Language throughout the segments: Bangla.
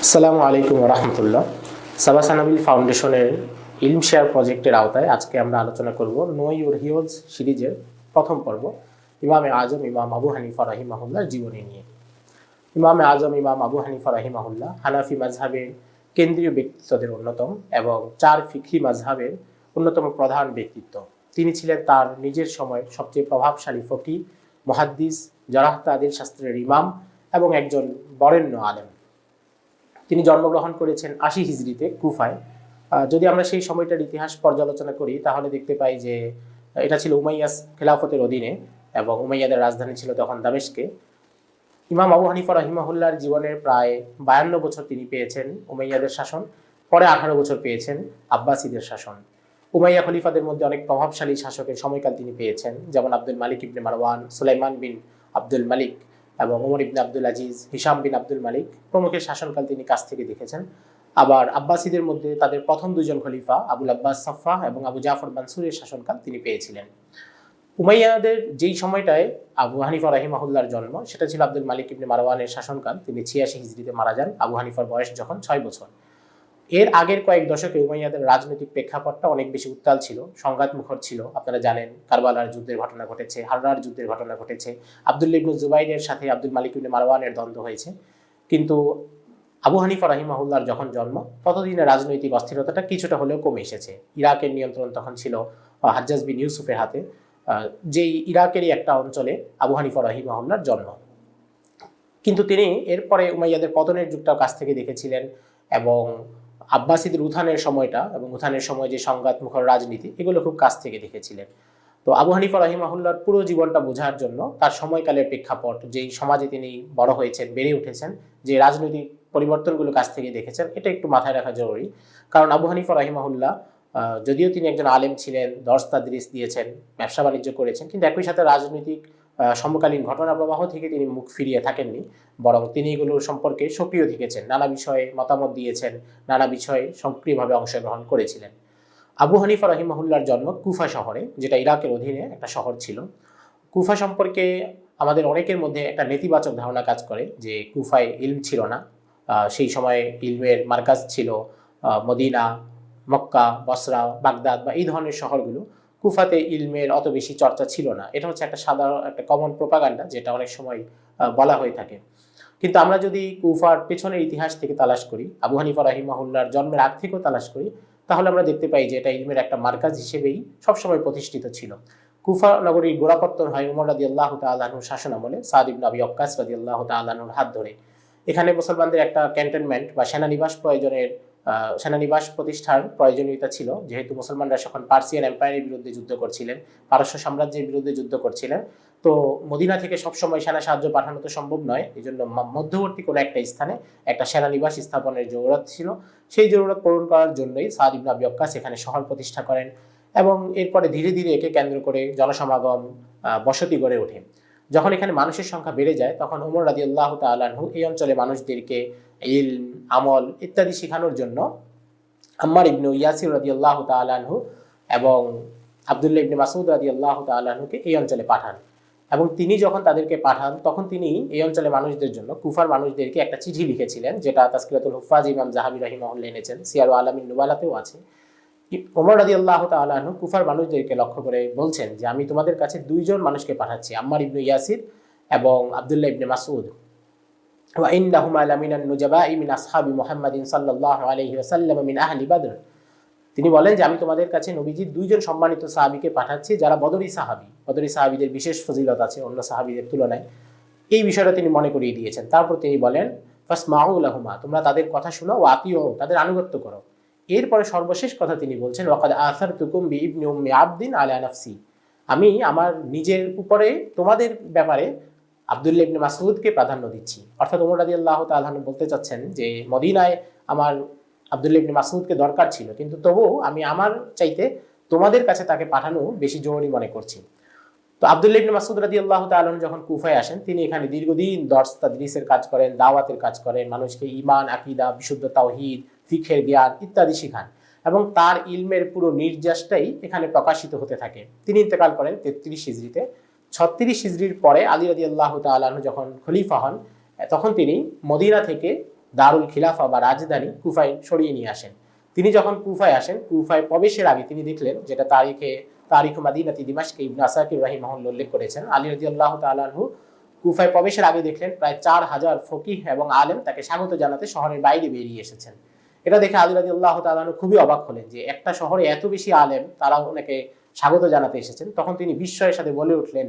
আসসালামু আলাইকুম রহমতুল্লাহ। সাবা সানাবিল ফাউন্ডেশনের ইলম শেয়ার প্রজেক্টের আওতায় আজকে আমরা আলোচনা করব নো ইউর হিরোজ সিরিজের প্রথম পর্ব ইমামে আজম ইমাম আবু হানিফা রাহিমাহুল্লাহর জীবনী নিয়ে। ইমামে আজম ইমাম আবু হানিফা রাহিমাহুল্লাহ হানাফি মাযহাবের কেন্দ্রীয় ব্যক্তিত্বদের অন্যতম এবং চার ফিকহি মাযহাবের অন্যতম প্রধান ব্যক্তিত্ব। তিনি ছিলেন তার নিজের সময়ের সবচেয়ে প্রভাবশালী ফকিহ, মুহাদ্দিস, জারাহ তাদিল শাস্ত্রের ইমাম এবং একজন বরেণ্য আলেম। তিনি জন্মগ্রহণ করেছেন ৮০ হিজরিতে কুফায়। যদি আমরা সেই সময়টার ইতিহাস পর্যালোচনা করি তাহলে দেখতে পাই যে এটা ছিল উমাইয়াস খেলাফতের অধীনে এবং উমাইয়াদের রাজধানী ছিল তখন দামেস্কে। ইমাম আবু হানিফা রাহিমাহুল্লাহর জীবনের প্রায় ৫২ বছর তিনি পেয়েছেন উমাইয়াদের শাসন, পরে ১৮ বছর পেয়েছেন আব্বাসীদের শাসন। উমাইয়া খলিফাদের মধ্যে অনেক প্রভাবশালী শাসকের সময়কাল তিনি পেয়েছেন, যেমন আব্দুল মালিক ইবনে মারওয়ান, সুলাইমান বিন আব্দুল মালিক এবং ওমর ইবনে আব্দুল আজিজ, হিশাম বিন আব্দুল মালিক প্রমুখের শাসনকাল তিনি কাছ থেকে দেখেছেন। আবার আব্বাসীদের মধ্যে তাদের প্রথম দুজন খলিফা আবুল আব্বাস সাফফাহ এবং আবু জাফর মানসুরের শাসনকাল তিনি পেয়েছিলেন। উমাইয়াদের যেই সময়টায় আবু হানিফা রাহিমাহুল্লাহর জন্ম সেটা ছিল আব্দুল মালিক ইবনে মারওয়ানের শাসনকাল। তিনি ৮৬ হিজরিতে মারা যান, আবু হানিফার বয়স যখন ৬ বছর। এর আগের কয়েক দশকে উমাইয়াদের রাজনৈতিক প্রেক্ষাপটটা অনেক বেশি উত্তাল ছিল, সংঘাত মুখর ছিল। আপনারা জানেন কারবালার যুদ্ধের ঘটনা ঘটেছে, হাররার যুদ্ধের ঘটনা ঘটেছে, আব্দুল্লাহ ইবনে জুবাইরের সাথে আব্দুল মালিক ইবনে মারওয়ানের দ্বন্দ্ব হয়েছে। কিন্তু আবু হানিফা রাহিমাহুল্লাহর যখন জন্ম ততদিনে রাজনৈতিক অস্থিরতাটা কিছুটা হলেও কমে এসেছে। ইরাকের নিয়ন্ত্রণ তখন ছিল হাজ্জাজ বিন ইউসুফের হাতে, যেই ইরাকেরই একটা অঞ্চলে আবু হানিফা রাহিমাহুল্লাহর জন্ম। কিন্তু তিনি এরপরে উমাইয়াদের পতনের যুগটাও কাছ থেকে দেখেছিলেন এবং আব্বাসীদের উত্থানের সময়টা এবং উত্থানের সময় যে সংঘাত মুখর রাজনীতি এগুলো খুব কাছ থেকে দেখেছিলেন। তো আবু হানিফা রাহিমাহুল্লাহর পুরো জীবনটা বোঝার জন্য তার সময়কালের প্রেক্ষাপট, যেই সমাজে তিনি বড় হয়েছেন, বেড়ে উঠেছেন, যে রাজনৈতিক পরিবর্তনগুলো কাছ থেকে দেখেছেন, এটা একটু মাথায় রাখা জরুরি। কারণ আবু হানিফা রাহিমাহুল্লাহ যদিও তিনি একজন আলেম ছিলেন, দর্স তাদরিস দিয়েছেন, ব্যবসা বাণিজ্য করেছেন, কিন্তু একই সাথে রাজনৈতিক সমকালীন ঘটনা প্রবাহ থেকে তিনি মুখ ফিরিয়ে থাকেননি, বরং তিনি এগুলোর সম্পর্কে সক্রিয় থেকেছেন, নানা বিষয়ে মতামত দিয়েছেন, নানা বিষয়ে সক্রিয়ভাবে অংশগ্রহণ করেছিলেন। আবু হানিফা রাহিমাহুল্লাহর জন্ম কুফা শহরে, যেটা ইরাকের অধীনে একটা শহর ছিল। কুফা সম্পর্কে আমাদের অনেকের মধ্যে একটা নেতিবাচক ধারণা কাজ করে যে কুফায় ইলম ছিল না। সেই সময়ে ইলমের মার্কাজ ছিল মদিনা, মক্কা, বসরা, বাগদাদ বা এই ধরনের শহরগুলো। কুফাতে ইলমের অত বেশি চর্চা ছিল না। এটা হচ্ছে একটা সাধারণ একটা কমন প্রোপাগান্ডা, যেটা অনেক সময় বলা হয়ে থাকে। কিন্তু আমরা যদি কুফার পেছনের ইতিহাস থেকে তালাশ করি, আবু হানিফা রাহিমাহুল্লাহর জন্মের আগ থেকেও তালাশ করি, তাহলে আমরা দেখতে পাই যে এটা ইলমের একটা মার্কাজ হিসেবেই সবসময় প্রতিষ্ঠিত ছিল। কুফা নগরীর গোড়াপত্তন হয় উমর রাদিয়াল্লাহু তাআলা আনহুর শাসনামলে, সাদ ইবনে আবি ওয়াক্কাস রাদিয়াল্লাহু তাআলা আনহুর হাত ধরে। এখানে মুসলমানদের একটা ক্যান্টনমেন্ট বা সেনানিবাস প্রতিষ্ঠার প্রয়োজনীয়তা ছিল, যেহেতু মুসলমানরা যখন পার্সিয়ান এম্পায়ারের বিরুদ্ধে যুদ্ধ করছিলেন, পারস্য সাম্রাজ্যের বিরুদ্ধে যুদ্ধ করছিলেন। তো মদিনা থেকে সবসময় সেনা সাহায্য পাঠানো তো সম্ভব নয়, এই জন্য মধ্যবর্তী কোনো একটা স্থানে একটা সেনানিবাস স্থাপনের জরুরত ছিল। সেই জরুরত পূরণ করার জন্যই সাদ ইবনে আবি ওয়াক্কাস এখানে শহর প্রতিষ্ঠা করেন এবং এরপরে ধীরে ধীরে একে কেন্দ্র করে জনসমাগম, বসতি গড়ে ওঠে। যখন এখানে মানুষের সংখ্যা বেড়ে যায় তখন ওমর রাদিয়াল্লাহু তাআলা আনহু এই অঞ্চলে মানুষদেরকে ইলম, আমল ইত্যাদি শেখানোর জন্য আম্মার ইবনে ইয়াসির রাদিয়াল্লাহু তাআলা আনহু এবং আব্দুল্লাহ ইবনে মাসউদ রাদিয়াল্লাহু তাআলা আনহুকে এই অঞ্চলে পাঠান। এবং তিনি যখন তাদেরকে পাঠান তখন তিনি এই অঞ্চলে মানুষদের জন্য, কুফার মানুষদেরকে একটা চিঠি লিখেছিলেন, যেটা তাজকিরাতুল হুফাজ ইমাম যাহাবী রাহিমাহুল্লাহ এনেছেন, সিয়ার আলামিন নুবালাতেও আছে। ওমর রাদিয়াল্লাহু তাআলা আনহু কুফার মানুষদেরকে লক্ষ্য করে বলছেন যে আমি তোমাদের কাছে দুইজন মানুষকে পাঠাচ্ছি, আম্মার ইবনে ইয়াসির এবং আব্দুল্লাহ ইবনে মাসউদ। ওয়া ইন্নাহুমা লামিনান নুজাবাই মিন আসহাবি মুহাম্মাদিন সাল্লাল্লাহু আলাইহি ওয়াসাল্লাম মিন আহলি বদর। তিনি বলেন যে আমি তোমাদের কাছে নবীজির দুইজন সম্মানিত সাহাবীকে পাঠাচ্ছি যারা বদরি সাহাবী। বদরি সাহাবীদের বিশেষ ফজিলত আছে অন্য সাহাবীদের তুলনায়, এই বিষয়টা তিনি মনে করিয়ে দিয়েছেন। তারপর তিনি বলেন ফাসমাউ লাহুমা, তোমরা তাদের কথা শোনো, ওয়া আতিউ, তাদের আনুগত্য করো। এরপরে সর্বশেষ কথা তিনি বলছেন ওয়াকাদ আসারতুকুম বিইবনি উম্মি আবদিন আলা নাফসি, আমি আমার নিজের উপরে তোমাদের ব্যাপারে আব্দুল্লাহ ইবনে মাসউদকে প্রাধান্য দিচ্ছি। অর্থাৎ ওমর রাদিয়াল্লাহু তাআলা আনহু বলতে চাচ্ছেন যে মদিনায় আমার আব্দুল্লাহ ইবনে মাসউদকে দরকার ছিল, কিন্তু তবুও আমি আমার চাইতে তোমাদের কাছে তাকে পাঠানো বেশি জরুরি মনে করছি। তো আব্দুল্লাহ ইবনে মাসউদ রাদিয়াল্লাহু তাআলা আনহু যখন কুফায় আসেন, তিনি এখানে দীর্ঘদিন দর্স তাদরিসের কাজ করেন, দাওয়াতের কাজ করেন, মানুষকে ঈমান, আকীদা, বিশুদ্ধ তাওহীদ, ফিকহের জ্ঞান ইত্যাদি শেখান এবং তার ইলমের পুরো নির্যাসটাই এখানে প্রকাশিত হতে থাকে। তিনি ইন্তেকাল করেন ৩৩ হিজরিতে। ৩৬ হিজরির পরে আলী রাদিয়াল্লাহু তাআলা আনহু যখন খলিফা হন তখন তিনি মদিনা থেকে দারুল খিলাফা বা রাজধানী কুফায় সরিয়ে নিয়ে আসেন। তিনি যখন কুফায় আসেন, কুফায় প্রবেশের আগে তিনি দেখলেন, যেটা তারিখ মাদিনাতি দিমাশকে ইবনে আসাকির রাহিমাহুল্লাহ উল্লেখ করেছেন, আলী রাদিয়াল্লাহু তাআলা আনহু কুফায় প্রবেশের আগে দেখলেন প্রায় 4000 ফকিহ এবং আলেম তাকে স্বাগত জানাতে শহরের বাইরে বেরিয়ে এসেছেন। এটা দেখে আলী রাদিয়াল্লাহু তাআলা আনহু খুবই অবাক হলেন যে একটা শহরে এত বেশি আলেম তারা ওনাকে স্বাগত জানাতে এসেছেন। তখন তিনি বিস্ময়ের সাথে বলে উঠলেন,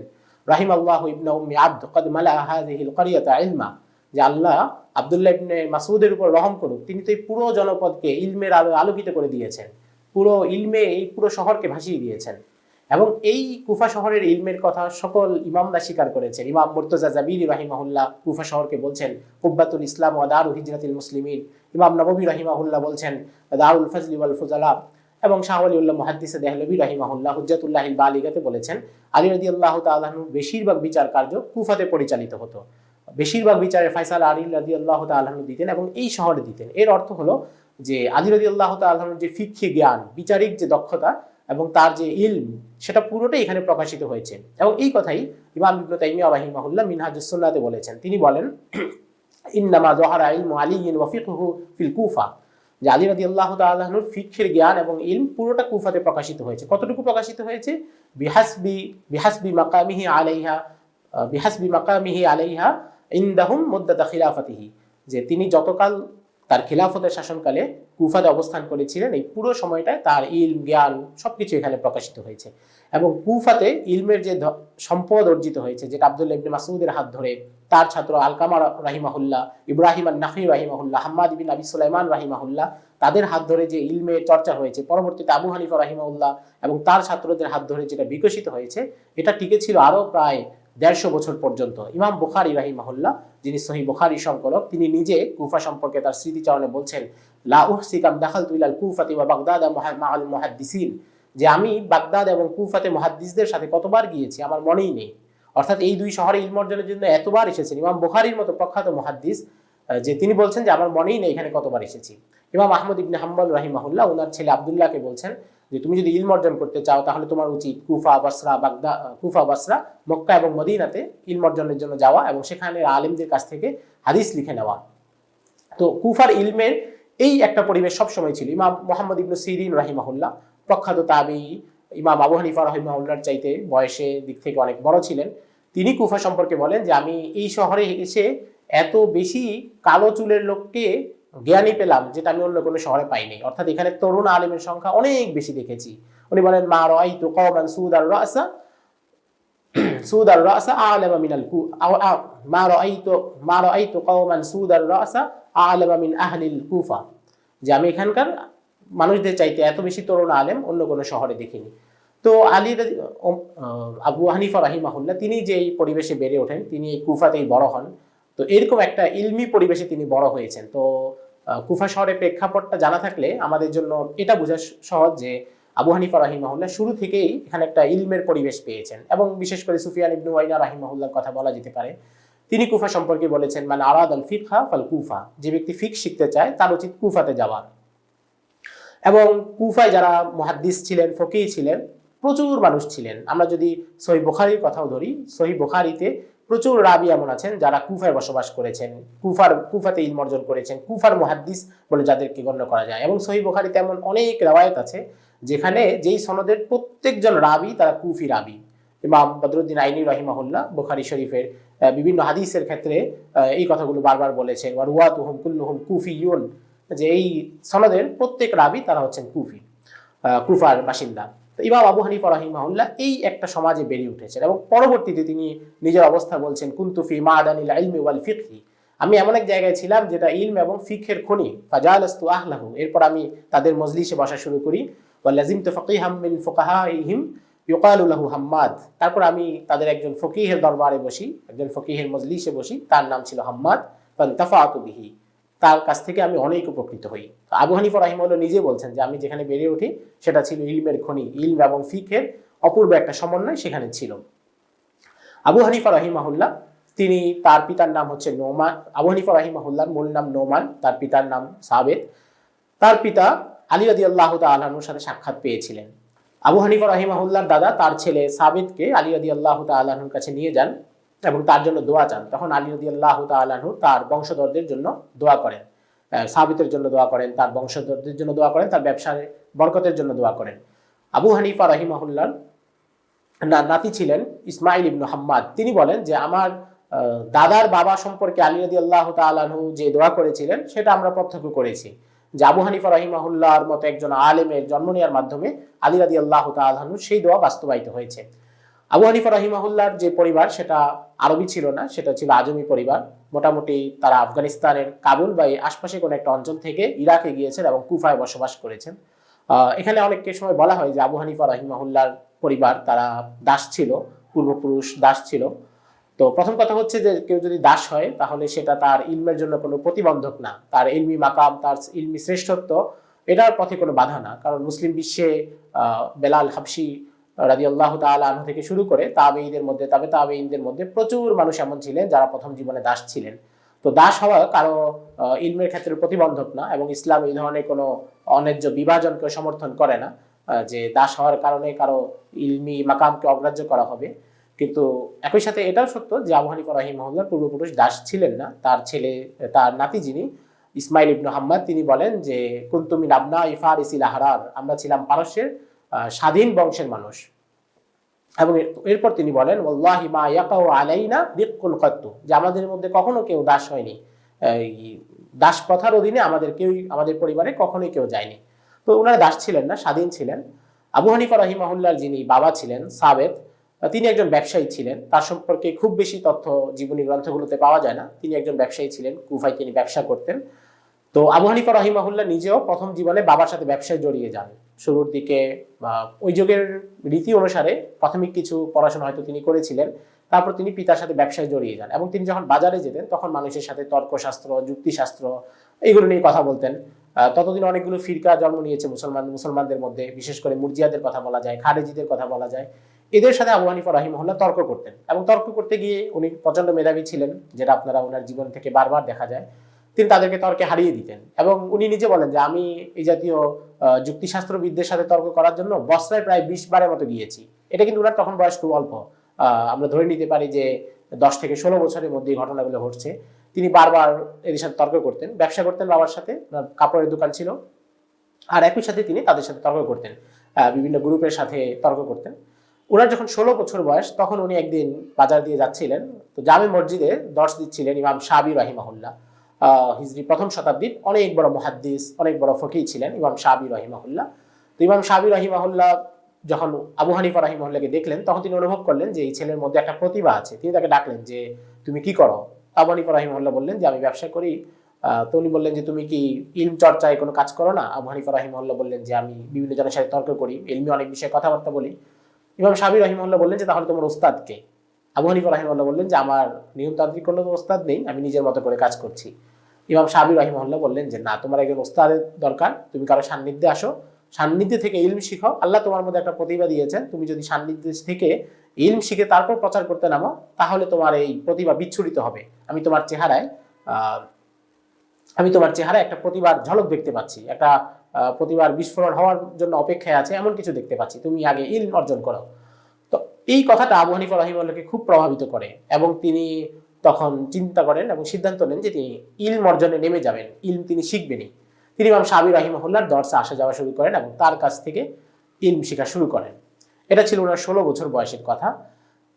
রাহিমাল্লাহু ইবনা উম্মি আবদ ক্বাদ মালা হাযিহিল ক্বরিয়াতা ইলমা, যে আল্লাহ আব্দুল্লাহ ইবনে মাসউদের উপর রহম করুক, তিনি তো এই পুরো জনপদকে ইলমের আলো আলোকিত করে দিয়েছেন, পুরো ইলমে এই পুরো শহরকে ভাসিয়ে দিয়েছেন। এবং এই কুফা শহরের ইলমের কথা সকল ইমামরা স্বীকার করেছেন। ইমাম মুর্তজা জাবিরি রাহিমাহুল্লাহ কুফা শহরকে বলছেন কুব্বাতুল ইসলাম ওয়া দারু হিজরাতিল মুসলিমিন। ইমাম নববী রাহিমাহুল্লাহ বলছেন দারুল ফজলি ওয়াল ফুজালা। এবং শাহ ওয়ালিউল্লাহ মুহাদ্দিস দেহলভী রাহিমাহুল্লাহ হুজ্জাতুল্লাহিল বালিগাতে বলেছেন আলী রাদিয়াল্লাহু তাআলা আনহু বেশিরভাগ বিচার কার্য কুফাতে পরিচালিত হতো, বেশিরভাগ বিচারের ফয়সালা আলী রাদিয়াল্লাহু তাআলা আনহু দিতেন এবং এই শহরে দিতেন। এর অর্থ হলো যে আলী রাদিয়াল্লাহু তাআলা আনহুর যে ফিকহি জ্ঞান, বিচারিক যে দক্ষতা এবং তার যে ইলম, সেটা পুরোটাই এখানে প্রকাশিত হয়েছে। এবং এই কথাই ইমাম ইবনে তাইমিয়া রাহিমাহুল্লাহ মিনহাজুস সুন্নাতে বলেছেন। তিনি বলেন, ইন্নামা যাহারা ইলমু আলিয়্যিন ওয়া ফিকহুহু ফিল কুফা, যে আলী রাদিয়াল্লাহু তাআলা আনহুর ফিকহের জ্ঞান এবং ইলম পুরোটা কুফাতে প্রকাশিত হয়েছে। কতটুকু প্রকাশিত হয়েছে? বিহাসবি মাকামিহি আলাইহা ইনদাহুম মুদ্দাতা খিলাফাতিহি, যে তিনি যতকাল তার খিলাফতের শাসনকালে কুফাতে অবস্থান করেছিলেন এই পুরো সময়টায় তার ইলম জ্ঞান সবকিছু এখানে প্রকাশিত হয়েছে। এবং কুফাতে ইলমের যে সম্পদ অর্জিত হয়েছে, যেটা আব্দুল্লাহ ইবনে মাসউদের হাত ধরে, তার ছাত্র আলকামা রাহিমাহুল্লাহ, ইব্রাহিম আন-নাখঈ রাহিমাহুল্লাহ, হাম্মাদ বিন আবি সুলাইমান রাহিমাহুল্লাহ, তাদের হাত ধরে যে ইলমের চর্চা হয়েছে, পরবর্তীতে আবু হানিফা রাহিমাহুল্লাহ এবং তার ছাত্রদের হাত ধরে যেটা বিকশিত হয়েছে, এটা টিকে ছিল আরো প্রায় 150 বছর পর্যন্ত। ইমাম বুখারী রাহিমাহুল্লাহ, যিনি সহিহ বুখারী সংকলক, তিনি নিজে কুফা সম্পর্কে তার স্মৃতিচারণে বলছেন, লা উহসি কাম দাখালতু ইলাল কুফাতি ওয়া বাগদাদ মাআল মুহাদ্দিসিন, যে আমি বাগদাদ এবং কুফাতে মুহাদ্দিসদের সাথে কতবার গিয়েছি আমার মনেই নেই। অর্থাৎ এই দুই শহরে ইলম অর্জনের জন্য এতবার এসেছেন ইমাম বুখারীর মতো প্রখ্যাত মুহাদ্দিস, যে তিনি বলছেন যে আমার মনেই নেই এখানে কতবার এসেছি। ইমাম আহমদ ইবনে হাম্বল রাহিমাহুল্লাহ ওনার ছেলে আব্দুল্লাহকে বলছেন যে তুমি যদি ইলম অর্জন করতে চাও তাহলে তোমার উচিত কুফা, বাসরা, মক্কা এবং মদিনাতে ইলম অর্জনের জন্য যাওয়া এবং সেখানে আলেমদের কাছ থেকে হাদিস লিখে নেওয়া। তো কুফার ইলমের এই একটা পরিবেশ সবসময় ছিল। ইমাম মুহাম্মদ ইবনে সিরিন রাহিমাহুল্লাহ, প্রখ্যাত তাবেঈ, ইমাম আবু হানিফা রাহিমাহুল্লাহর চাইতে বয়সে দিক থেকে অনেক বড় ছিলেন। তিনি কুফা সম্পর্কে বলেন যে আমি এই শহরে এসে এত বেশি কালো চুলের লোককে জ্ঞানী পেলাম যেটা আমি অন্য কোনো শহরে পাইনি। অর্থাৎ এখানে তরুণ আলেমের সংখ্যা অনেক বেশি দেখেছি। উনি বলেন, মা রাআইতু কওমান সুদার রাসা আ'লামা মিনাল মা রাআইতু কওমান সুদার রাসা আ'লামা মিন আহলিল কুফা, যে আমি এখানকার মানুষদের চাইতে এত বেশি তরুণ আলেম অন্য কোনো শহরে দেখিনি। তো আবু হানিফা রাহিমাহুল্লাহ তিনি যে এই পরিবেশে বেড়ে ওঠেন, তিনি এই কুফাতেই বড় হন। তো এরকম একটা ইলমি পরিবেশে তিনি বড় হয়েছেন। তো কুফা শহরের প্রেক্ষাপটটা জানা থাকলে আমাদের জন্য এটা বোঝা সহজ যে আবু হানিফা রাহিমাহুল্লাহ শুরু থেকেই এখানে একটা ইলমের পরিবেশ পেয়েছেন। এবং বিশেষ করে সুফিয়ান ইবনে উয়াইনা রাহিমাহুল্লাহর কথা বলা যেতে পারে। তিনি কুফা সম্পর্কে বলেছেন, মানে আরাদ আল ফিকহা ফাল কুফা, যে ব্যক্তি ফিক শিখতে চায় তার উচিত কুফাতে যাওয়া। এবং কুফায় যারা মুহাদ্দিস ছিলেন, ফকিহ ছিলেন, প্রচুর মানুষ ছিলেন। আমরা যদি সহিহ বুখারীর কথাও ধরি, সহিহ বুখারীতে প্রচুর রাবি এমন আছেন যারা কুফায় বসবাস করেছেন, কুফাতে ইলম অর্জন করেছেন, কুফার মুহাদ্দিস বলে যাদেরকে গণ্য করা যায়। এবং সহিহ বুখারীতে এমন অনেক রওয়ায়াত আছে যেখানে যেই সনদের প্রত্যেকজন রাবি তারা কুফি রাবি। ইমাম বদরুদ্দিন আইনি রাহিমাহুল্লাহ বুখারী শরীফের বিভিন্ন হাদিসের ক্ষেত্রে এই কথাগুলো বারবার বলেছেন, ওয়া রুওয়াতুহুম কুল্লুহুম কুফিয়ুন, যে এই সনদের প্রত্যেক রাবি তারা হচ্ছেন কুফার বাসিন্দা। তো ইমাম আবু হানিফা রাহিমাহুল্লাহ এই একটা সমাজে বেড়ে উঠেছেন এবং পরবর্তীতে তিনি নিজের অবস্থা বলছেন, কুনতু ফি মা'দানিল ইলমি ওয়াল ফিকহি, আমি এমন এক জায়গায় ছিলাম যেটা ইলম এবং ফিকহের খনি, ফাজালাস্তু আহলাহু, এরপর আমি তাদের মজলিসে বসা শুরু করি, ওয়া লাজিমতু ফাকিহাম মিন ফুকাহাইহিম ইউকালু লাহু হাম্মাদ, তারপর আমি তাদের একজন ফকিহের দরবারে বসি, একজন ফকিহের মজলিসে বসি, তার নাম ছিল হাম্মাদ, ফান্তাফাতু বিহি, তার কাছ থেকে আমি অনেক উপকৃত হই। আবু হানিফা রাহিমাহুল্লাহ নিজে বলছেন যে আমি যেখানে বেড়ে উঠি সেটা ছিল ইলমের খনি, ইলম এবং ফিকহের অপূর্ব একটা সমন্বয় সেখানে ছিল। আবু হানিফা রাহিমাহুল্লাহ তিনি, তার পিতার নাম হচ্ছে নোমান। আবু হানিফা রাহিমাহুল্লাহর মূল নাম নোমান, তার পিতার নাম সাবেত। তার পিতা আলী রাদিয়াল্লাহু তাআলা আনহুর সাথে সাক্ষাৎ পেয়েছিলেন। আবু হানিফা রাহিমাহুল্লাহর দাদা তার ছেলে সাবেতকে আলী রাদিয়াল্লাহু তাআলা আনহুর কাছে নিয়ে যান এবং তার জন্য দোয়া চান। তখন আলী রাদিয়াল্লাহু তাআলা আনহু তার বংশধরদের জন্য দোয়া করেন সাহাবীদের জন্য দোয়া করেন, তার বংশধরদের জন্য দোয়া করেন, তার ব্যবসার বরকতের জন্য দোয়া করেন। আবু হানিফা রাহিমাহুল্লাহ নাতি ছিলেন ইসমাইল ইবনে হাম্মাদ। তিনি বলেন যে আমার দাদার বাবা সম্পর্কে আলী রাদিয়াল্লাহু তাআলা আনহু যে দোয়া করেছিলেন সেটা আমরা প্রত্যক্ষ করেছি, যে আবু হানিফা রাহিমাহুল্লাহর মতো একজন আলেমের জন্ম নেওয়ার মাধ্যমে আলী রাদিয়াল্লাহু তাআলা আনহু সেই দোয়া বাস্তবায়িত হয়েছে। আবু হানিফা রাহিমাহুল্লাহর যে পরিবার সেটা আরবি ছিল না, সেটা ছিল আজমি পরিবার। মোটামুটি তারা আফগানিস্তানের কাবুল বা এই আশপাশে কোনো একটা অঞ্চল থেকে ইরাকে গিয়েছেন এবং কুফায় বসবাস করেছেন। এখানে অনেক সময় বলা হয় যে আবু হানিফা রাহিমাহুল্লাহর পরিবার তারা দাস ছিল, পূর্বপুরুষ দাস ছিল। তো প্রথম কথা হচ্ছে যে কেউ যদি দাস হয় তাহলে সেটা তার ইলমের জন্য কোনো প্রতিবন্ধক না, তার ইলমি মাকাম, তার ইলমি শ্রেষ্ঠত্ব এটার পথে কোনো বাধা না। কারণ মুসলিম বিশ্বে বেলাল হাবশি রাদিয়াল্লাহু তাআলা আনহু থেকে শুরু করে তাবেঈনদের মধ্যে প্রচুর মানুষ এমন ছিলেন যারা প্রথম জীবনে দাস ছিলেন। তো দাস হওয়া কারো ইলমের ক্ষেত্রে প্রতিবন্ধক না, এবং ইসলাম এই ধরনের কোনো অন্যায্য বিভাজনকে সমর্থন করে না যে দাস হওয়ার কারণে কারো ইলমি মাকামকে অগ্রাহ্য করা হবে। কিন্তু একই সাথে এটাও সত্য যে আবু হানিফা রাহিমাহুল্লাহর পূর্বপুরুষ দাস ছিলেন না। তার নাতি যিনি ইসমাইল ইবনে হাম্মাদ, তিনি বলেন যে কুনতু মিন আবনাই ফারিসিল আহরার, আমরা ছিলাম পারস্যের স্বাধীন বংশের মানুষ। এবং এরপর তিনি বলেন ওয়াল্লাহি মা ইয়াকাউ আলাইনা দিক্কুন কাত্তু, যে আমাদের মধ্যে কখনো কেউ দাস হয়নি, এই দাস প্রথার অধীনে আমাদের পরিবারে কখনোই কেউ যায়নি। তো ওনারা দাস ছিলেন না, স্বাধীন ছিলেন। আবু হানিফা রাহিমাহুল্লাহর যিনি বাবা ছিলেন সাবেত, তিনি একজন ব্যবসায়ী ছিলেন। তার সম্পর্কে খুব বেশি তথ্য জীবনী গ্রন্থগুলোতে পাওয়া যায় না। তিনি একজন ব্যবসায়ী ছিলেন, কুফায় তিনি ব্যবসা করতেন। তো আবু হানিফা রাহিমাহুল্লাহ নিজেও প্রথম জীবনে বাবার সাথে ব্যবসায় জড়িয়ে যান। শুরুর দিকে ওই যুগের রীতি অনুসারে প্রাথমিক কিছু পড়াশোনা হয়তো তিনি করেছিলেন, তারপর তিনি পিতার সাথে ব্যবসায় জড়িয়ে যান। এবং তিনি যখন বাজারে যেতেন তখন মানুষের সাথে তর্কশাস্ত্র, যুক্তিশাস্ত্র এগুলো নিয়ে কথা বলতেন। ততদিন অনেকগুলো ফিরকা জন্ম নিয়েছে মুসলমানদের মধ্যে, বিশেষ করে মুরজিয়াদের কথা বলা যায়, খারেজিদের কথা বলা যায়। এদের সাথে আবু হানিফা রাহিমাহুল্লাহ তর্ক করতেন, এবং তর্ক করতে গিয়ে উনি প্রচন্ড মেধাবী ছিলেন, যেটা আপনারা ওনার জীবন থেকে বারবার দেখা যায়। তিনি তাদেরকে তর্কে হারিয়ে দিতেন। এবং উনি নিজে বলেন যে আমি এই জাতীয় যুক্তিশাস্ত্রবিদদের সাথে তর্ক করার জন্য বছরে প্রায় 20 বারের মতো গিয়েছি। এটা কিন্তু ওনার তখন বয়স খুব অল্প, আমরা ধরে নিতে পারি যে 10 থেকে 16 বছরের মধ্যে এই ঘটনাগুলো ঘটছে। তিনি বারবার এদের সাথে তর্ক করতেন, ব্যবসা করতেন বাবার সাথে, কাপড়ের দোকান ছিল, আর একই সাথে তিনি তাদের সাথে তর্ক করতেন, বিভিন্ন গ্রুপের সাথে তর্ক করতেন। ওনার যখন 16 বছর বয়স তখন উনি একদিন বাজার দিয়ে যাচ্ছিলেন। তো জামে মসজিদে দর্শ দিচ্ছিলেন ইমাম শাবি রাহিমাহুল্লাহ, হিজরি প্রথম শতাব্দীর অনেক বড় মুহাদ্দিস, অনেক বড় ফকিহ ছিলেন ইমাম শাবি রাহিমাহুল্লাহ। তো ইমাম শাবি রাহিমাহুল্লাহ যখন আবু হানিফা রাহিমাহুল্লাহকে দেখলেন তখন তিনি অনুভব করলেন যে এই ছেলের মধ্যে একটা প্রতিভা আছে। তিনি তাকে ডাকলেন যে তুমি কি করো? আবু হানিফা রাহিমাহুল্লাহ বললেন যে আমি ব্যবসা করি। তো উনি বললেন যে তুমি কি ইলম চর্চায় কোনো কাজ করো না? আবু হানিফা রাহিমাহুল্লাহ বললেন যে আমি বিভিন্ন জনের সাথে তর্ক করি, ইলমি অনেক বিষয়ে কথাবার্তা বলি। ইমাম শাবি রাহিমাহুল্লাহ বললেন যে তাহলে তোমার ওস্তাদ কে? আবু হানিফা রাহিমাহুল্লাহ বললেন যে আমার নিয়মতান্ত্রিক কোনো ওস্তাদ নেই, আমি নিজের মতো করে কাজ করছি। ইমাম শাবি রাহিমাহুল্লাহ বললেন যে না, তোমার একজন ওস্তাদের দরকার, তুমি কারো সান্নিধ্যে আসো, সান্নিধ্যে থেকে ইলম শিখো। আল্লাহ তোমার মধ্যে একটা প্রতিভা দিয়েছেন, তুমি যদি সান্নিধ্যে থেকে ইলম শিখে তারপর প্রচার করতে নামো তাহলে তোমার এই প্রতিভা বিচ্ছুরিত হবে। আমি তোমার চেহারায় একটা প্রতিভার ঝলক দেখতে পাচ্ছি, একটা প্রতিভার বিস্ফোরণ হওয়ার জন্য অপেক্ষায় আছে, এমন কিছু দেখতে পাচ্ছি, তুমি আগে ইলম অর্জন করো। তো এই কথাটা আবু হানিফা রাহিমাহুল্লাহকে খুব প্রভাবিত করে, এবং তিনি তখন চিন্তা করেন এবং সিদ্ধান্ত নেন যে তিনি ইলম অর্জনে নেমে যাবেন, ইলম তিনি শিখবেনই। তিনি ইমাম শাবি রাহিমাহুল্লাহর দরসে আসা যাওয়া শুরু করেন এবং তার কাছ থেকে ইলম শেখা শুরু করেন। এটা ছিল ওনার 16 বছর বয়সের কথা।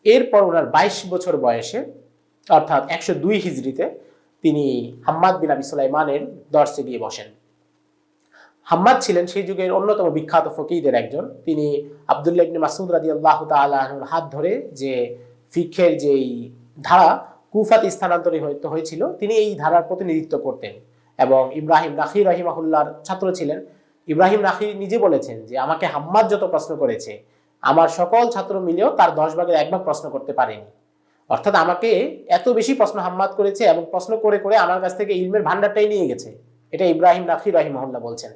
এরপর ওনার 22 বছর বয়সে অর্থাৎ 102 হিজরিতে তিনি হাম্মাদ বিন আবি সুলাইমানের দরসে গিয়ে বসেন। হাম্মাদ ছিলেন সেই যুগের অন্যতম বিখ্যাত ফকিহদের একজন। তিনি আব্দুল্লাহ ইবনে মাসউদ রাদিয়াল্লাহু তাআলা আনহুর হাত ধরে যে ফিকহের যেই ধারা কুফাতে স্থানান্তরিত হয়েছিল, তিনি এই ধারার প্রতিনিধিত্ব করতেন এবং ইব্রাহিম নাখি রাহিমাহুল্লাহর ছাত্র ছিলেন। ইব্রাহিম নাখি নিজে বলেছেন যে আমাকে হাম্মাদ যত প্রশ্ন করেছে আমার সকল ছাত্র মিলেও তার 10 ভাগের 1 ভাগ প্রশ্ন করতে পারেনি। অর্থাৎ আমাকে এত বেশি প্রশ্ন হাম্মাদ করেছে এবং প্রশ্ন করে করে আমার কাছ থেকে ইলমের ভান্ডারটাই নিয়ে গেছে। এটা ইব্রাহিম নাখি রাহিমাহুল্লাহ বলছেন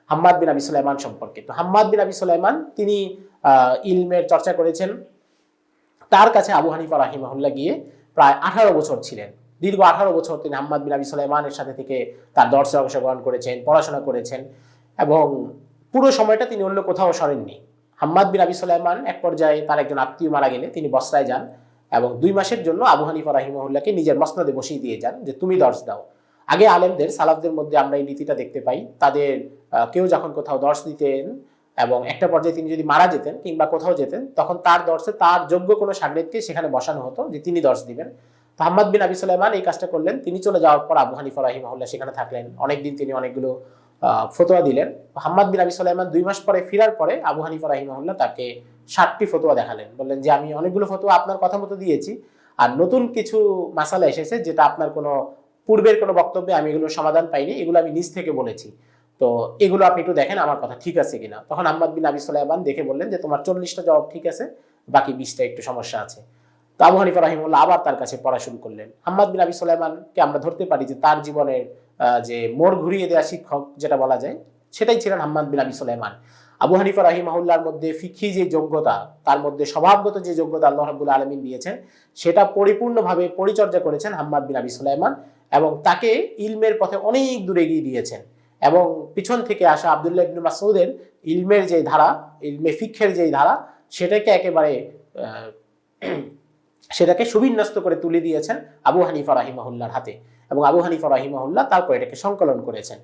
হাম্মাদ বিন আবি সুলাইমান সম্পর্কে। তো হাম্মাদ বিন আবি সুলাইমান তিনি ইলমের চর্চা করেছেন। তার কাছে আবু হানিফা রাহিমাহুল্লাহ গিয়ে প্রায় 18 বছর ছিলেন। দীর্ঘ 18 বছর তিনি হাম্মাদ বিন আবি সুলাইমানের সাথে থেকে তার দর্শে অংশগ্রহণ করেছেন, পড়াশোনা করেছেন, এবং পুরো সময়টা তিনি অন্য কোথাও সরেননি। হাম্মাদ বিন আবি সুলাইমান এক পর্যায়ে তার একজন আত্মীয় মারা গেলে তিনি বসরায় যান এবং 2 মাসের জন্য আবু হানিফা রাহিমাহুল্লাহকে নিজের মসনদে বসিয়ে দিয়ে যান যে তুমি দর্শ দাও। আগে আলেমদের সালাফদের মধ্যে আমরা এই নীতিটা দেখতে পাই, তাদের কেউ যখন কোথাও দর্শ দিতেন এবং একটা পর্যায়ে তিনি যদি মারা যেতেন কিংবা কোথাও যেতেন, তখন তার দর্শে তার যোগ্য কোনো শাগরেদকে সেখানে বসানো হতো যে তিনি দর্শ দিবেন। তো হাম্মাদ বিন আবি সুলাইমান এই কাজটা করলেন। তিনি চলে যাওয়ার পর আবু হানিফা রাহিমাহুল্লাহ সেখানে থাকলেন অনেকদিন, তিনি অনেকগুলো ফতোয়া দিলেন। হাম্মাদ বিন আবি সুলাইমান 2 মাস পরে ফেরার পরে আবু হানিফা রাহিমাহুল্লাহ তাকে 7টি ফতোয়া দেখালেন, বললেন যে আমি অনেকগুলো ফতোয়া আপনার কথা মতো দিয়েছি, আর নতুন কিছু মাসালা এসেছে যেটা আপনার কোনো পূর্বের কোনো বক্তব্যে আমি এগুলোর সমাধান পাইনি, এগুলো আমি নিজ থেকে বলেছি, তো এগুলো আপনি একটু দেখেন আমার কথা ঠিক আছে কিনা। তখন হাম্মাদ বিন আবি সুলাইমান দেখে বললেন যে তোমার 40টা জবাব ঠিক আছে, বাকি 20টা একটু সমস্যা আছে। তো আবু হানিফা রাহিমাহুল্লাহ আবার তার কাছে পড়া শুরু করলেন। হাম্মাদ বিন আবি সুলাইমানকে আমরা ধরতে পারি যে তার জীবনের যে মোড় ঘুরিয়ে দেওয়া শিক্ষক যেটা বলা যায়, সেটাই ছিলেন হাম্মাদ বিন আবি সুলাইমান। আবু হানিফা রাহিমাহুল্লাহর মধ্যে ফিকহি যে যোগ্যতা, তার মধ্যে স্বভাবগত যে যোগ্যতা আল্লাহ রাব্বুল আলামিন দিয়েছেন, সেটা পরিপূর্ণভাবে পরিচর্যা করেছেন হাম্মাদ বিন আবি সুলাইমান, এবং তাকে ইলমের পথে অনেক দূরে এগিয়ে দিয়েছেন। এবং পিছন থেকে আসা আব্দুল্লাহ ইবনে মাসউদের ইলমের যে ধারা, ইলমে ফিকহের যে ধারা, সেটাকে একেবারে সেটাকে সুবিন্যস্ত করে তুলে দিয়েছেন আবু হানিফা রাহিমাহুল্লাহর হাতে, এবং আবু হানিফা রাহিমাহুল্লাহ তারপর এটাকে সংকলন করেছেন।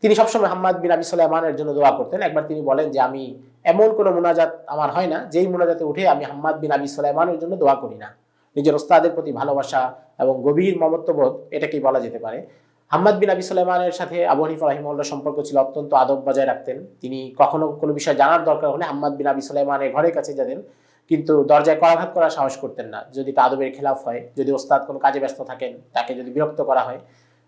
তিনি সবসময় হাম্মাদ বিন আবি সুলাইমানের জন্য দোয়া করতেন। একবার তিনি বলেন যে আমি এমন কোনো মুনাজাত আমার হয় না যেই মুনাজাতে উঠে আমি হাম্মাদ বিন আবি সুলাইমানের জন্য দোয়া করি না। নিজের ওস্তাদের প্রতি ভালোবাসা এবং গভীর মমত্ববোধ, এটাকেই বলা যেতে পারে। হাম্মাদ বিন আবি সুলাইমানের সাথে আবু হানিফা রাহিমাহুল্লাহ সম্পর্ক ছিল অত্যন্ত আদব বজায় রাখতেন। তিনি কখনো কোনো বিষয় জানার দরকার হলে হাম্মাদ বিন আবি সুলাইমানের ঘরের কাছে যেতেন, কিন্তু দরজায় করাঘাত করার সাহস করতেন না। যদি তা আদবের খেলাফ হয়, যদি ওস্তাদ কোনো কাজে ব্যস্ত থাকেন, তাকে যদি বিরক্ত করা হয়,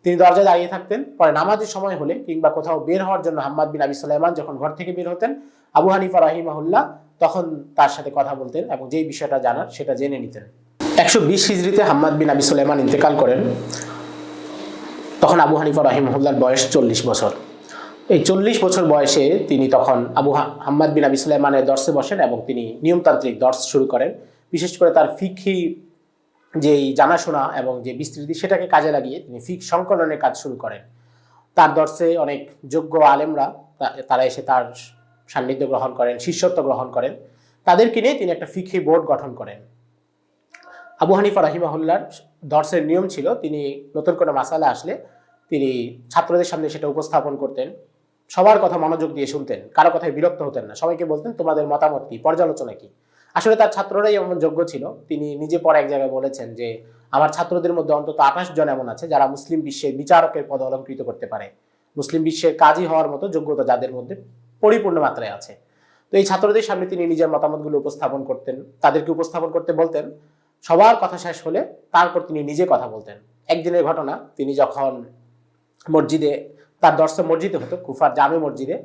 তিনি দরজায় দাঁড়িয়ে থাকতেন। পরে নামাজের সময় হলে কিংবা কোথাও বের হওয়ার জন্য হাম্মাদ বিন আবি সুলাইমান যখন ঘর থেকে বের হতেন, আবু হানিফা রাহিমাহুল্লাহ তখন তার সাথে কথা বলতেন এবং যেই বিষয়টা জানার সেটা জেনে নিতেন। 120 হিজরিতে হাম্মাদ বিন আবি সুলাইমান ইন্তেকাল করেন। তখন আবু হানিফা রাহিমাহুল্লাহর বয়স 40 বছর। এই 40 বছর বয়সে তিনি তখন হাম্মাদ বিন আবি সুলাইমানের দর্শে বসেন এবং তিনি নিয়মতান্ত্রিক দর্শ শুরু করেন। বিশেষ করে তার ফিকহি যেই জানাশোনা এবং যে বিস্তৃতি, সেটাকে কাজে লাগিয়ে তিনি ফিক সংকলনের কাজ শুরু করেন। তার দর্শে অনেক যোগ্য আলেমরা তারা এসে তার সান্নিধ্য গ্রহণ করেন, শিষ্যত্ব গ্রহণ করেন। তাদেরকে নিয়ে তিনি একটা ফিকহি বোর্ড গঠন করেন। আবু হানিফা রাহিমাহুল্লাহর দর্শের নিয়ম ছিল, তিনি নতুন কোনো মাসালা আসলে তিনি ছাত্রদের সামনে সেটা উপস্থাপন করতেন, সবার কথা মনোযোগ দিয়ে শুনতেন, কারো কথায় বিরক্ত হতেন না, সবাইকে বলতেন তোমাদের মতামত কি, পর্যালোচনা কি। আসলে তার ছাত্ররাই এমন যোগ্য ছিল। তিনি নিজে পরে এক জায়গায় বলেছেন যে আমার ছাত্রদের মধ্যে অন্তত 28 জন এমন আছে যারা মুসলিম বিশ্বের বিচারকের পদ অলঙ্কৃত করতে পারে, মুসলিম বিশ্বের কাজী হওয়ার মতো যোগ্যতা যাদের মধ্যে পরিপূর্ণ মাত্রায় আছে। তো এই ছাত্রদের সামনে তিনি নিজের মতামতগুলো উপস্থাপন করতেন, তাদেরকে উপস্থাপন করতে বলতেন। সবার কথা শেষ হলে তারপর তিনি নিজে কথা বলতেন। একদিনের ঘটনা, তিনি যখন মসজিদে, তার দর্শে মসজিদে হতো কুফার জামে মসজিদে,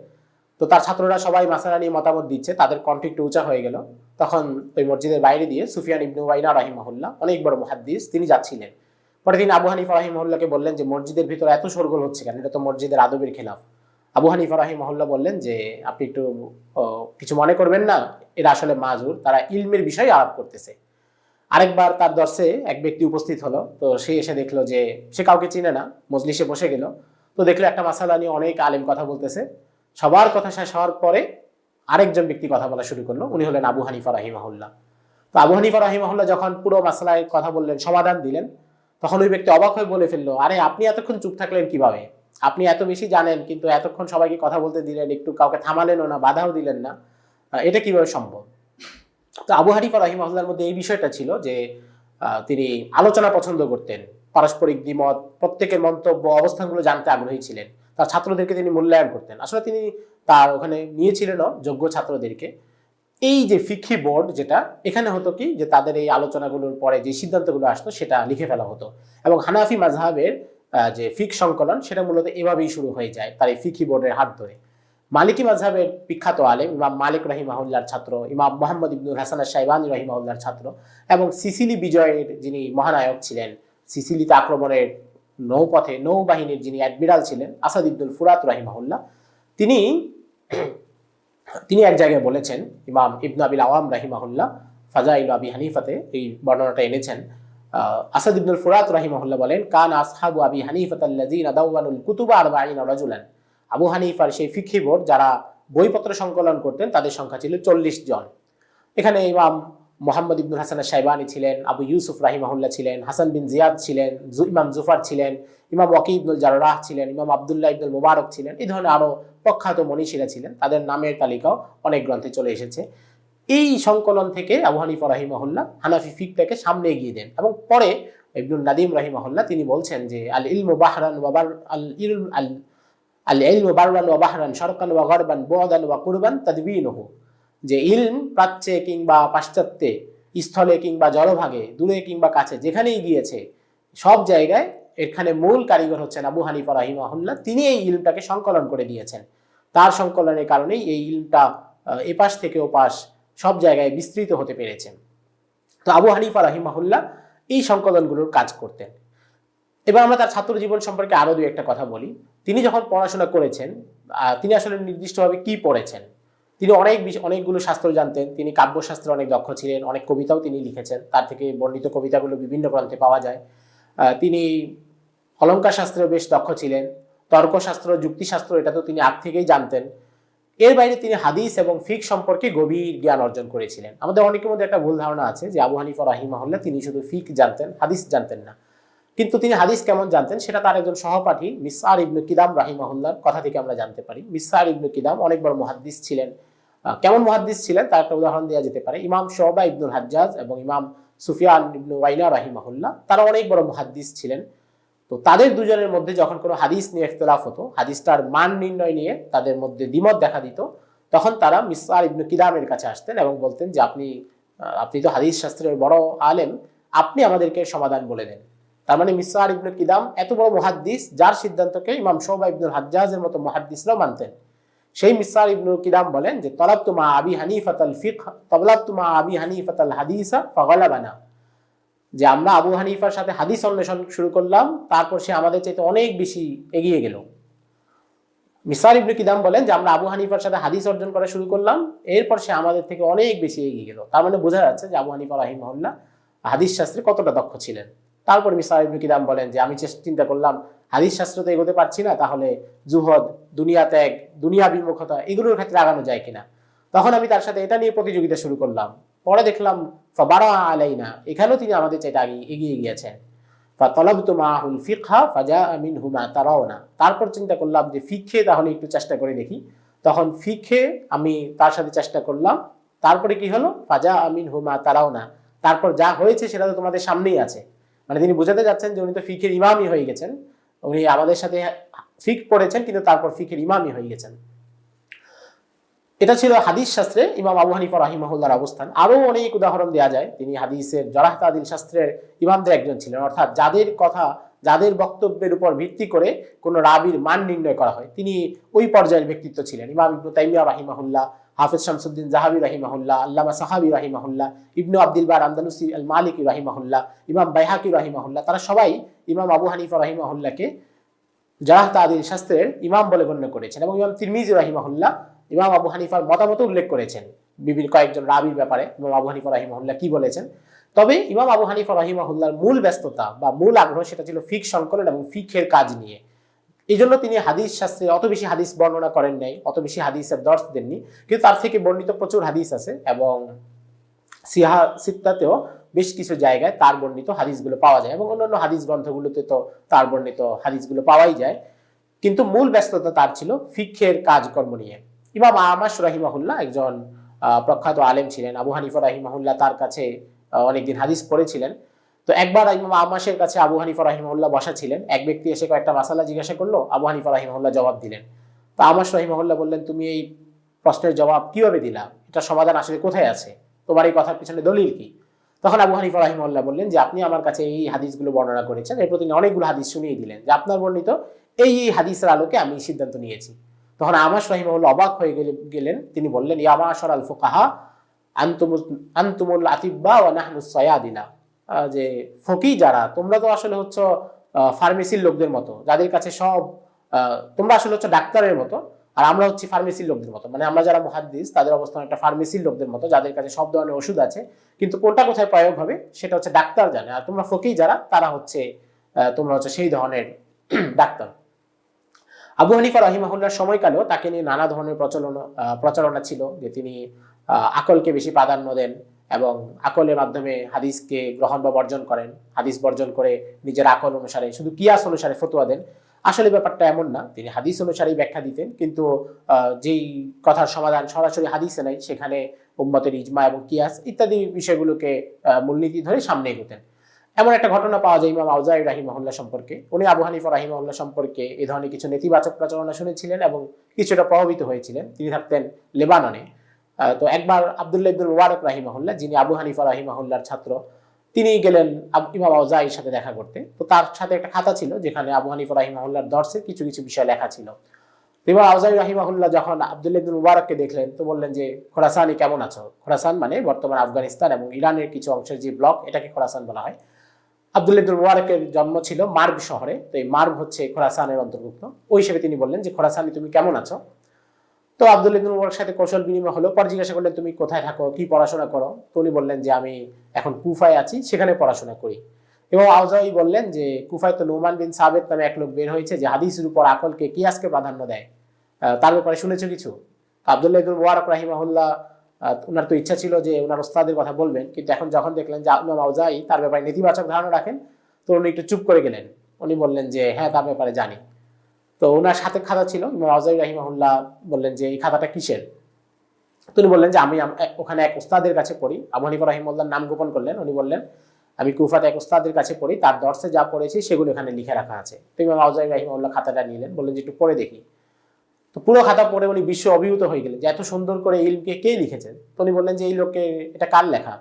তো তার ছাত্ররা সবাই মাসালা নিয়ে মতামত দিচ্ছে, তাদের কণ্ঠ একটু উঁচা হয়ে গেল। তখন ওই মসজিদের বাইরে দিয়ে সুফিয়ান ইবনে উয়াইনা রাহিমাহুল্লাহ, অনেক বড় মুহাদ্দিস, তিনি যাচ্ছিলেন। পরে তিনি আবু হানিফা রাহিমাহুল্লাহকে বললেন যে মসজিদের ভিতরে এত শোরগোল হচ্ছে কেন, এটা তো মসজিদের আদবের খেলাফ। আবু হানিফা রাহিমাহুল্লাহ বললেন যে আপনি একটু কিছু মনে করবেন না, এরা আসলে মাজুর, তারা ইলমের বিষয়ে আলাপ করতেছে। আরেকবার তার দর্শে এক ব্যক্তি উপস্থিত হলো, তো সে এসে দেখলো যে সে কাউকে চিনে না, মজলিসে বসে গেল। তো দেখলো একটা মাসালা নিয়ে অনেক আলেম কথা বলতেছে। সবার কথা শেষ হওয়ার পরে আরেকজন ব্যক্তি কথা বলা শুরু করলো, উনি হলেন আবু হানিফা রাহিমাহুল্লাহ। তো আবু হানিফা রাহিমাহুল্লাহ যখন পুরো মাসালায় কথা বললেন, সমাধান দিলেন, তখন ওই ব্যক্তি অবাক হয়ে বলে ফেললো, আরে আপনি এতক্ষণ চুপ থাকলেন কিভাবে? আপনি এত বেশি জানেন কিন্তু এতক্ষণ সবাইকে কথা বলতে দিলেন, একটু কাউকে থামালেনও না, বাধাও দিলেন না, এটা কিভাবে সম্ভব? তো আবু হানিফা রাহিমাহুল্লাহর মধ্যে এই বিষয়টা ছিল যে তিনি আলোচনা পছন্দ করতেন, পারস্পরিক দ্বিমত, প্রত্যেকের মন্তব্য, অবস্থানগুলো জানতে আগ্রহী ছিলেন। তার ছাত্রদেরকে তিনি মূল্যায়ন করতেন। আসলে তিনি তার ওখানে নিয়েছিলেন যোগ্য ছাত্রদেরকে। এই যে ফিকহি বোর্ড যেটা, এখানে হতো কি যে তাদের এই আলোচনাগুলোর পরে যে সিদ্ধান্তগুলো আসতো সেটা লিখে ফেলা হতো, এবং হানাফি মাযহাবের যে ফিক সংকলন সেটা মূলত এভাবেই শুরু হয়ে যায় তার এই ফিকহি বোর্ডের হাত ধরে। মালিকি মাযহাবের বিখ্যাত আলেম ইমাম মালিক রাহিমাহুল্লাহর ছাত্র, ইমাম মুহাম্মদ ইবনুল হাসান আশ-শাইবানী রাহিমাহুল্লাহর ছাত্র, এবং সিসিলি বিজয়ের যিনি মহানায়ক ছিলেন, সিসিলিতে আক্রমণের নৌপথে নৌবাহিনীর যিনি অ্যাডমিরাল ছিলেন, আসাদ ইবনুল ফুরাত রাহিমাহুল্লাহ, তিনি এক জায়গায় বলেছেন, ইমাম ইবনু আবিল আওয়াম রাহিমাহুল্লাহ ফাজাইল আবি হানিফাতে এই বর্ণনাটা এনেছেন। আসাদ ইবনুল ফুরাত রাহিমাহুল্লাহ বলেন, কান আসহাবু আবি হানিফাতাল্লাযীনা দাওয়ানুল কুতুবা 40 রাজুলান। আবু হানিফার সেই ফিকহি বোর্ড যারা বইপত্র সংকলন করতেন তাদের সংখ্যা ছিল 40 জন। এখানে ইমাম মোহাম্মদ ইবনুল হাসান শাইবানি ছিলেন, আবু ইউসুফ রাহিমাহুল্লাহ ছিলেন, হাসান বিন জিয়াদ ছিলেন, ইমাম জুফার ছিলেন, ইমাম ওয়াকি ইবনুল জাররাহ ছিলেন, ইমাম আবদুল্লাহ ইবনুল মুবারক ছিলেন। এই ধরনের আরো প্রখ্যাত মনীষীরা ছিলেন, তাদের নামের তালিকাও অনেক গ্রন্থে চলে এসেছে। এই সংকলন থেকে আবু হানিফা রাহিমাহুল্লাহ হানাফি ফিকটাকে সামনে এগিয়ে দেন এবং পরে ইবনুল নাদিম রাহিমাহুল্লাহ তিনি বলছেন যে আল ইলমু বাহরান ওয়া বার আল ইলম আল আল ইলমু বাররান ওয়া বাহরান শারকান ওয়া গারবান বু'দান ওয়া কুরবান তাদবিনুহু, যে ইলম প্রাচ্যে কিংবা পাশ্চাত্যে, স্থলে কিংবা জলভাগে, দূরে কিংবা কাছে, যেখানেই গিয়েছে সব জায়গায় এখানে মূল কারিগর হচ্ছেন আবু হানিফা রাহিমাহুল্লাহ। তিনি এই ইলমটাকে সংকলন করে দিয়েছেন। তার সংকলনের কারণেই এই ইলমটা এপাশ থেকে ওপাশ সব জায়গায় বিস্তৃত হতে পেরেছেন। তো আবু হানিফা রাহিমাহুল্লাহ এই সংকলনগুলোর কাজ করতেন। এবার আমরা তার ছাত্র জীবন সম্পর্কে আরো দুই একটা কথা বলি। তিনি যখন পড়াশোনা করেছেন, তিনি আসলে নির্দিষ্টভাবে কি পড়েছেন? তিনি অনেকগুলো শাস্ত্র জানতেন। তিনি কাব্যশাস্ত্রে অনেক দক্ষ ছিলেন, অনেক কবিতাও তিনি লিখেছেন, তার থেকে বর্ণিত কবিতাগুলো বিভিন্ন গ্রন্থে পাওয়া যায়। তিনি অলঙ্কার শাস্ত্রে বেশ দক্ষ ছিলেন, তর্কশাস্ত্র, যুক্তিশাস্ত্র এটা তো তিনি আগ থেকেই জানতেন। এর বাইরে তিনি হাদিস এবং ফিক সম্পর্কে গভীর জ্ঞান অর্জন করেছিলেন। আমাদের অনেকের মধ্যে একটা ভুল ধারণা আছে যে আবু হানিফা রাহিমাহুল্লাহ তিনি শুধু ফিক জানতেন, হাদিস জানতেন না। কিন্তু তিনি হাদিস কেমন জানতেন সেটা তার একজন সহপাঠী মিসআর ইবনে কিদাম রাহিমাহুল্লাহর কথা থেকে আমরা জানতে পারি। মিসআর ইবনে কিদাম অনেক বড় মুহাদ্দিস ছিলেন। কেমন মুহাদ্দিস ছিলেন তার একটা উদাহরণ দেওয়া যেতে পারে। ইমাম শুআবা ইবনুল হাজ্জাজ এবং ইমাম সুফিয়ান ইবনে ওয়াইনা রাহিমাহুল্লাহ তারা অনেক বড় মুহাদ্দিস ছিলেন। তো তাদের দুজনের মধ্যে যখন কোনো হাদিস নিয়ে ইখতিলাফ হতো, হাদিসটার মান নির্ণয় নিয়ে তাদের মধ্যে দ্বিমত দেখা দিত, তখন তারা মিসআর ইবনে কিদামের কাছে আসতেন এবং বলতেন যে আপনি তো হাদিস শাস্ত্রের বড় আলেম, আপনি আমাদেরকে সমাধান বলে দেন। তার মানে মিসআর ইবনে কিদাম এত বড় মুহাদ্দিস যার সিদ্ধান্তকে ইমাম শুআবা ইবনুল হাজ্জাজের মতো মুহাদ্দিসরাও মানতেন। সেই মিসআর ইবনুল কিদাম বলেন যে তলাবতু মা আবি হানিফাতাল ফিকহ তলাবতু মা আবি হানিফাতাল হাদিসা ফাগালাবানা, যে আমরা আবু হানিফার সাথে হাদিস অন্বেষণ শুরু করলাম, তারপর সে আমাদের চাইতে অনেক বেশি এগিয়ে গেল। মিসআর ইবনে কিদাম বলেন যে আমরা আবু হানিফার সাথে হাদিস অর্জন করা শুরু করলাম, এরপর সে আমাদের থেকে অনেক বেশি এগিয়ে গেল। তার মানে বোঝা যাচ্ছে যে আবু হানিফা রাহিমাহুল্লাহ হাদিস শাস্ত্রে কতটা দক্ষ ছিলেন। তারপর মিসআর ইবনে কিদাম বলেন যে আমি চিন্তা করলাম হাদিস শাস্ত্রতে এগোতে পারছি না, তাহলে জুহদ, দুনিয়া ত্যাগ, দুনিয়া বিমুখতা এগুলোর ক্ষেত্রে আগানো যায় কিনা। তখন আমি তার সাথে এটা নিয়ে প্রতিযোগিতা শুরু করলাম। পরে দেখলাম ফাবারা আলাইনা, এখানেও তিনি আমাদের চাইতে এগিয়ে গিয়েছেন। ফাতালাবতু মাহুল ফিকহা ফাজা মিনহু মা তারাউনা, তারপর চিন্তা করলাম যে ফিকহে তাহলে একটু চেষ্টা করে দেখি। তখন ফিকহে আমি তার সাথে চেষ্টা করলাম, তারপরে কি হলো, ফাজা মিনহু মা তারাউনা, তারপর যা হয়েছে সেটা তো তোমাদের সামনেই আছে। মানে তিনি বোঝাতে যাচ্ছেন যে উনি তো ফিকের ইমামই হয়ে গেছেন, উনি আমাদের সাথে ফিক পড়েছেন কিন্তু তারপর ফিকের ইমামই হয়ে গেছেন। এটা ছিল হাদিস শাস্ত্রে ইমাম আবু হানিফা রাহিমাহুল্লাহর অবস্থান। আরো অনেক উদাহরণ দেওয়া যায়। তিনি হাদিসের জারাহ তাদিল শাস্ত্রের ইমামদের একজন ছিলেন, অর্থাৎ যাদের কথা, যাদের বক্তব্যের উপর ভিত্তি করে কোন রাবির মান নির্ণয় করা হয়, তিনি ওই পর্যায়ের ব্যক্তিত্ব ছিলেন। ইমাম ইবনু তাইমিয়া রাহিমাহুল্লাহ, হাফেজ শামসুদ্দিন জাহাবি রাহিমাহুল্লাহ, আল্লামা সাহাবি রাহিমাহুল্লাহ, ইবনু আব্দুল বার আন্দালুসি আল মালিকি রাহিমাহুল্লাহ, ইমাম বাইহাকি রাহিমাহুল্লাহ, তারা সবাই ইমাম আবু হানিফা রাহিমাহুল্লাহকে জারাহ তাদিল শাস্ত্রের ইমাম বলে গণ্য করেছেন। এবং ইমাম তিরমিজি রাহিমাহুল্লাহ ইমাম আবু হানিফার মতামত উল্লেখ করেছেন বিভিন্ন কয়েকজন রাবির ব্যাপারে, ইমাম আবু হানিফা রাহিমাহুল্লাহ কি বলেছেন। তবে ইমাম আবু হানিফা রাহিমাহুল্লাহর মূল ব্যস্ততা বা মূল আগ্রহ সেটা ছিল ফিক সংকলন এবং ফিকের কাজ নিয়ে। এই জন্য তিনি হাদিস শাস্ত্রে অত বেশি হাদিস বর্ণনা করেন নাই, অত বেশি হাদিসের দর্শ দেননি, কিন্তু তার থেকে বর্ণিত প্রচুর হাদিস আছে এবং সিহা সিত্তাতেও বেশ কিছু জায়গায় তার বর্ণিত হাদিসগুলো পাওয়া যায় এবং অন্যান্য হাদিস গ্রন্থগুলোতে তো তার বর্ণিত হাদিসগুলো পাওয়াই যায়। কিন্তু মূল ব্যস্ততা তার ছিল ফিকের কাজকর্ম নিয়ে। ইমাম আমাশ রাহিমাহুল্লাহ একজন প্রখ্যাত আলেম ছিলেন। আবু হানিফা রাহিমাহুল্লাহ তার কাছে অনেকদিন হাদিস পড়েছিলেন। তো একবার ইমাম আমাশের কাছে আবু হানিফা রাহিমাহুল্লাহ বসা ছিলেন। এক ব্যক্তি এসে কয়েকটা মাসালা জিজ্ঞাসা করলো, আবু হানিফা রাহিমাহুল্লাহ জবাব দিলেন। তো আমাশ রাহিমাহুল্লাহ বললেন, তুমি এই প্রশ্নের জবাব কিভাবে দিলা, এটা সমাধান আসলে কোথায় আছে, তোমার এই কথার পিছনে দলিল কি? তখন আবু হানিফা রাহিমাহুল্লাহ বললেন যে আপনি আমার কাছে এই হাদিসগুলো বর্ণনা করেছেন, এরপর তিনি অনেকগুলো হাদিস শুনিয়ে দিলেন যে আপনার বর্ণিত এই হাদিসের আলোকে আমি সিদ্ধান্ত নিয়েছি। তখন আমাশ রাহিমাহুল্লাহ অবাক হয়ে গেলেন। তিনি বললেন, ইয়া মাশার আল ফুকাহা আনতুমুল আতিব্বা ওয়া নাহনু সায়াদিনা, যে ফকি যারা, তোমরা তো আসলে হচ্ছে ফার্মেসির লোকদের মতো, যাদের কাছে সব, তোমরা আসলে হচ্ছে ডাক্তারের মতো, আর আমরা হচ্ছে ফার্মেসির লোকদের মতো। মানে আমরা যারা মুহাদ্দিস তাদের অবস্থান একটা ফার্মেসির লোকদের মতো, যাদের কাছে সব ধরনের ওষুধ আছে কিন্তু কোনটা কোথায় প্রয়োগ হবে সেটা হচ্ছে ডাক্তার জানে। আর তোমরা ফকি যারা, তারা হচ্ছে তোমরা হচ্ছে সেই ধরনের ডাক্তার। আবু হানিফা রাহিমাহুল্লাহর সময়কালেও তাকে নিয়ে নানা ধরনের প্রচারণা ছিল যে তিনি আকলকে বেশি প্রাধান্য দেন এবং আকলের মাধ্যমে হাদিসকে গ্রহণ বা বর্জন করেন, হাদিস বর্জন করে নিজের আকল অনুসারে শুধু কিয়াস অনুসারে ফতোয়া দেন। আসলে ব্যাপারটা এমন না, তিনি হাদিস অনুসারেই ব্যাখ্যা দিতেন, কিন্তু যেই কথার সমাধান সরাসরি হাদিসে নাই সেখানে উম্মতের ইজমা এবং কিয়াস ইত্যাদি বিষয়গুলোকে মূলনীতি ধরে সামনে এগোতেন। এমন একটা ঘটনা পাওয়া যায় ইমাম আউজাঈ রাহিমাহুল্লাহ সম্পর্কে। উনি আবু হানিফা রাহিমাহুল্লাহ সম্পর্কে এই ধরনের কিছু নেতিবাচক প্রচারণা শুনেছিলেন এবং কিছুটা প্রভাবিত হয়েছিলেন। তিনি থাকতেন লেবাননে। তো একবার আব্দুল্লাহ ইবনুল মুবারক রাহিমাহুল্লাহ, যিনি আবু হানিফা রাহিমাহুল্লাহর ছাত্র, তিনি গেলেন ইমাম আউজাঈর সাথে দেখা করতে। তো তার সাথে একটা খাতা ছিল যেখানে আবু হানিফা রাহিমাহুল্লাহর দর্সের কিছু কিছু বিষয় লেখা ছিল। ইমাম আউজাঈ রাহিমাহুল্লাহ যখন আব্দুল্লাহ ইবনুল মুবারককে দেখলেন তো বললেন যে, খোরাসানি কেমন আছো? খোরাসান মানে বর্তমান আফগানিস্তান এবং ইরানের কিছু অংশের যে ব্লক, এটাকে খোরাসান বলা হয়। আব্দুল্লাহ ইবনুল মুবারকের জন্ম ছিল মার্ব শহরে, তো এই মার্ব হচ্ছে খোরাসানের অন্তর্ভুক্ত। ওই হিসেবে তিনি বললেন যে, খোরাসানি তুমি কেমন আছো? তো আব্দুল্লাহ ইবনুল মুবারকের সাথে কৌশল বিনিময় হলো। পর জিজ্ঞাসা করলেন, তুমি কোথায় থাকো, কি পড়াশোনা করো? তো উনি বললেন যে, আমি এখন কুফায় আছি, সেখানে পড়াশোনা করি। এবং আউজাঈ বললেন যে, কুফায় তো নুমান বিন সাবেত নামে এক লোক বের হয়েছে যে হাদিসের উপর আকলকে কিয়াসকে প্রাধান্য দেয়, তার ব্যাপারে শুনেছো কিছু? আব্দুল্লাহ ইবনুল মুবারক রাহিমাহুল্লাহ ওনার তো ইচ্ছা ছিল যে ওনার ওস্তাদের কথা বলবেন, কিন্তু এখন যখন দেখলেন যে ইমাম আউজাঈ তার ব্যাপারে নেতিবাচক ধারণা রাখেন, তো উনি একটু চুপ করে গেলেন। উনি বললেন যে, হ্যাঁ, তার ব্যাপারে জানি। তো ওনার সাথে খাতা ছিল। ইমাম আউজাঈ রাহিমাহুল্লাহ বললেন যে, এই খাতাটা কিসের? তো উনি বললেন যে, আমি ওখানে এক ওস্তাদের কাছে পড়ি। আবু হানিফা রাহিমাহুল্লাহর নাম গোপন করলেন। উনি বললেন, আমি কুফাতে এক ওস্তাদের কাছে পড়ি, তার দর্সে যা পড়েছি সেগুলো এখানে লিখে রাখা আছে। তো ইমাম আউজাঈ রাহিমাহুল্লাহ খাতাটা নিলেন, বললেন যে, একটু পড়ে দেখি। তো পুরো খাতা পড়ে উনি বিশ্ব অভিভূত হয়ে গেলেন যে, এত সুন্দর করে ইলমকে কে লিখেছেন? তো উনি বললেন যে, এই লোককে, এটা কার লেখা?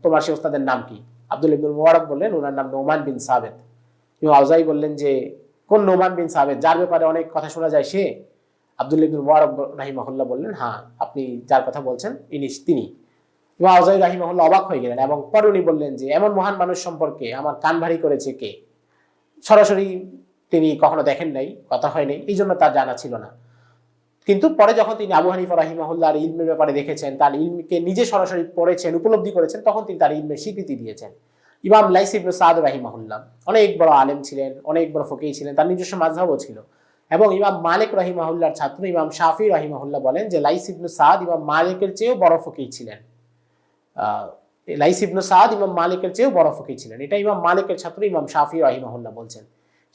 তোমার সেই ওস্তাদের নাম কি? আব্দুল্লাহ ইবনুল মুবারক বললেন, ওনার নাম নোমান বিন সাবেত। ইমাম আউজাঈ বললেন যে, কোন নোমান বিন সাবেত, যার ব্যাপারে অনেক কথা শোনা যায় সে? আব্দুল্লাহ ইবনুল মুবারক রাহিমাহুল্লাহ বললেন, হ্যাঁ, আপনি যার কথা বলছেন তিনি। ইমাম আউজাঈ রাহিমাহুল্লাহ অবাক হয়ে গেলেন এবং পরে উনি বললেন যে, এমন মহান মানুষ সম্পর্কে আমার কান ভারী করেছে কে? সরাসরি তিনি কখনো দেখেন নাই, কথা হয় নাই, এই জন্য তার জানা ছিল না। কিন্তু পরে যখন তিনি আবু হানিফা রাহিমাহুল্লাহর ইলমের ব্যাপারে দেখেছেন, তার ইলমকে নিজে সরাসরি পড়েছেন, উপলব্ধি করেছেন, তখন তিনি তার ইলমের স্বীকৃতি দিয়েছেন। ইমাম লাইস ইবনে সাদ রাহিমাহুল্লাহ অনেক বড় আলেম ছিলেন, অনেক বড় ফকিহ ছিলেন, তার নিজস্ব মাযহাবও ছিল। এবং ইমাম মালিক রাহিমাহুল্লাহর ছাত্র ইমাম শাফি রাহিমাহুল্লাহ বলেন যে, লাইস ইবনে সাদ ইমাম মালিকের চেয়েও বড় ফকিহ ছিলেন। লাইস ইবনে সাদ ইমাম মালিকের চেয়েও বড় ফকিহ ছিলেন। এটা ইমাম মালিকের ছাত্র ইমাম শাফি রাহিমাহুল্লাহ বলছেন।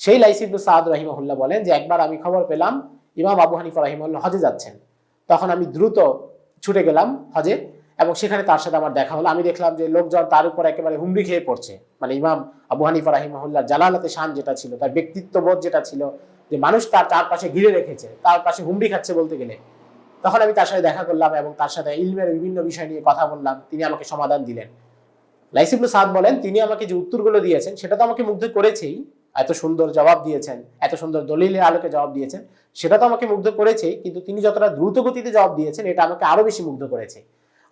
সেই লাইস ইবনে সাদ রাহিমাহুল্লাহ বলেন যে, একবার আমি খবর পেলাম ইমাম আবু হানিফা রাহিমাহুল্লাহ হজে যাচ্ছেন। তখন আমি দ্রুত ছুটে গেলাম হজে এবং সেখানে তার সাথে আমার দেখা হলো। আমি দেখলাম যে লোকজন তার উপর একেবারে হুমড়ি খেয়ে পড়ছে। মানে ইমাম আবু হানিফা রাহিমাহুল্লাহ জালালাতে শান যেটা ছিল, তার ব্যক্তিত্ববোধ যেটা ছিল, যে মানুষ তার চারপাশে ঘিরে রেখেছে, তার পাশে হুমড়ি খাচ্ছে বলতে গেলে। তখন আমি তার সাথে দেখা করলাম এবং তার সাথে ইলমের বিভিন্ন বিষয় নিয়ে কথা বললাম। তিনি আমাকে সমাধান দিলেন। লাইস ইবনে সাদ বলেন, তিনি আমাকে যে উত্তরগুলো দিয়েছেন সেটা তো আমাকে মুগ্ধ করেছেই। এত সুন্দর জবাব দিয়েছেন, এত সুন্দর দলিলের আলোকে জবাব দিয়েছেন, সেটা তো আমাকে মুগ্ধ করেছেই, কিন্তু তিনি যতটা দ্রুত গতিতে জবাব দিয়েছেন এটা আমাকে আরো বেশি মুগ্ধ করেছে।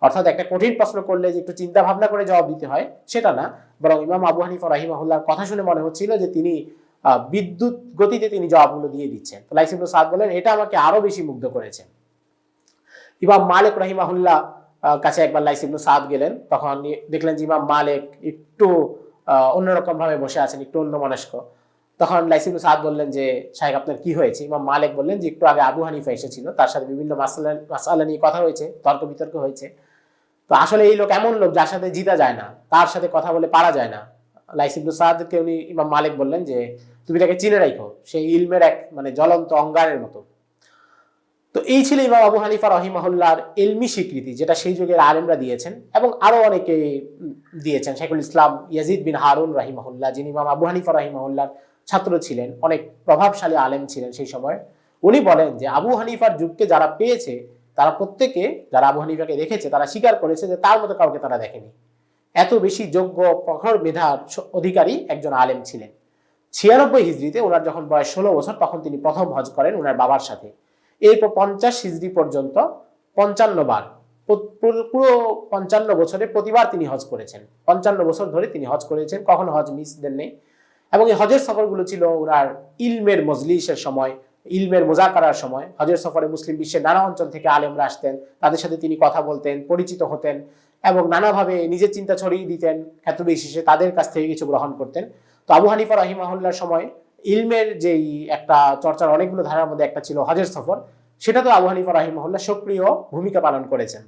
অর্থাৎ একটা কঠিন প্রশ্ন করলে যে একটু চিন্তা ভাবনা করে জবাব দিতে হয় সেটা না, বরং ইমাম আবু হানিফা রাহিমাহুল্লাহর কথা শুনে মনে হচ্ছিল যে তিনি বিদ্যুৎ গতিতে তিনি জবাবগুলো দিয়ে দিচ্ছেন। তো লাইস ইবনে সাদ বলেন, এটা আমাকে আরো বেশি মুগ্ধ করেছে। ইমাম মালিক রাহিমাহুল্লাহ কাছে একবার লাইস ইবনে সাদ গেলেন, তখন দেখলেন যে ইমাম মালিক একটু অন্যরকম ভাবে বসে আছেন, একটু অন্যমনস্ক। তখন লাইস ইবনে সাদ বললেন যে, শাইখ আপনার কি হয়েছে? ইমাম মালিক বললেন যে, একটু আগে আবু হানিফা এসেছিল, তার সাথে বিভিন্ন মাসালা নিয়ে কথা হয়েছে, তর্ক বিতর্ক হয়েছে। তো আসলে এই লোক এমন লোক যার সাথে জিতা যায় না, তার সাথে কথা বলে পারা যায় না। লাইস ইবনে সাদকে উনি ইমাম মালিক বললেন যে, তুমি তাকে চিনে রাখো, সেই ইলমের এক মানে জ্বলন্ত অঙ্গারের মতো। তো এই ছিল ইমাম আবু হানিফা রাহিমাহুল্লাহর ইলমি স্বীকৃতি, যেটা সেই যুগের আলেমরা দিয়েছেন এবং আরো অনেকে দিয়েছেন। শাইখুল ইসলাম ইয়াজিদ বিন হারুন রাহিমাহুল্লাহ, যিনি ইমাম আবু হানিফা রাহিমাহুল্লাহর ছাত্র ছিলেন, অনেক প্রভাবশালী আলেম ছিলেন সেই সময়, উনি বলেন যে, আবু হানিফার যুগকে যারা পেয়েছে তারা প্রত্যেকে, যারা আবু হানিফাকে দেখেছে, তারা স্বীকার করেছে যে তার মতো কাউকে তারা দেখেনি। এত বেশি যোগ্য, প্রখর মেধার অধিকারী একজন আলেম ছিলেন। 96 হিজরিতে ওনার যখন বয়স 16 বছর, তখন তিনি প্রথম হজ করেন ওনার বাবার সাথে। এরপর 50 হিজরি পর্যন্ত 55 বার, পুরো 55 বছরে প্রতিবার তিনি হজ করেছেন। 55 বছর ধরে তিনি হজ করেছেন, কখনো হজ মিস দেন নেই। এবং এই হজের সফরগুলো ছিল ওনার ইলমের মজলিসের সময়, ইলমের মোজাকারার সময়। হজের সফরে মুসলিম বিশ্বের নানা অঞ্চল থেকে আলেমরা আসতেন, তাদের সাথে তিনি কথা বলতেন, পরিচিত হতেন এবং নানাভাবে নিজের চিন্তা ছড়িয়ে দিতেন, ক্ষেত্র বিশেষে তাদের কাছ থেকে কিছু গ্রহণ করতেন। তো আবু হানিফা রাহিমাহুল্লাহর সময় ইলমের যেই একটা চর্চার অনেকগুলো ধারার মধ্যে একটা ছিল হজের সফর, সেটা তো আবু হানিফা রাহিমাহুল্লাহ সক্রিয় ভূমিকা পালন করেছেন।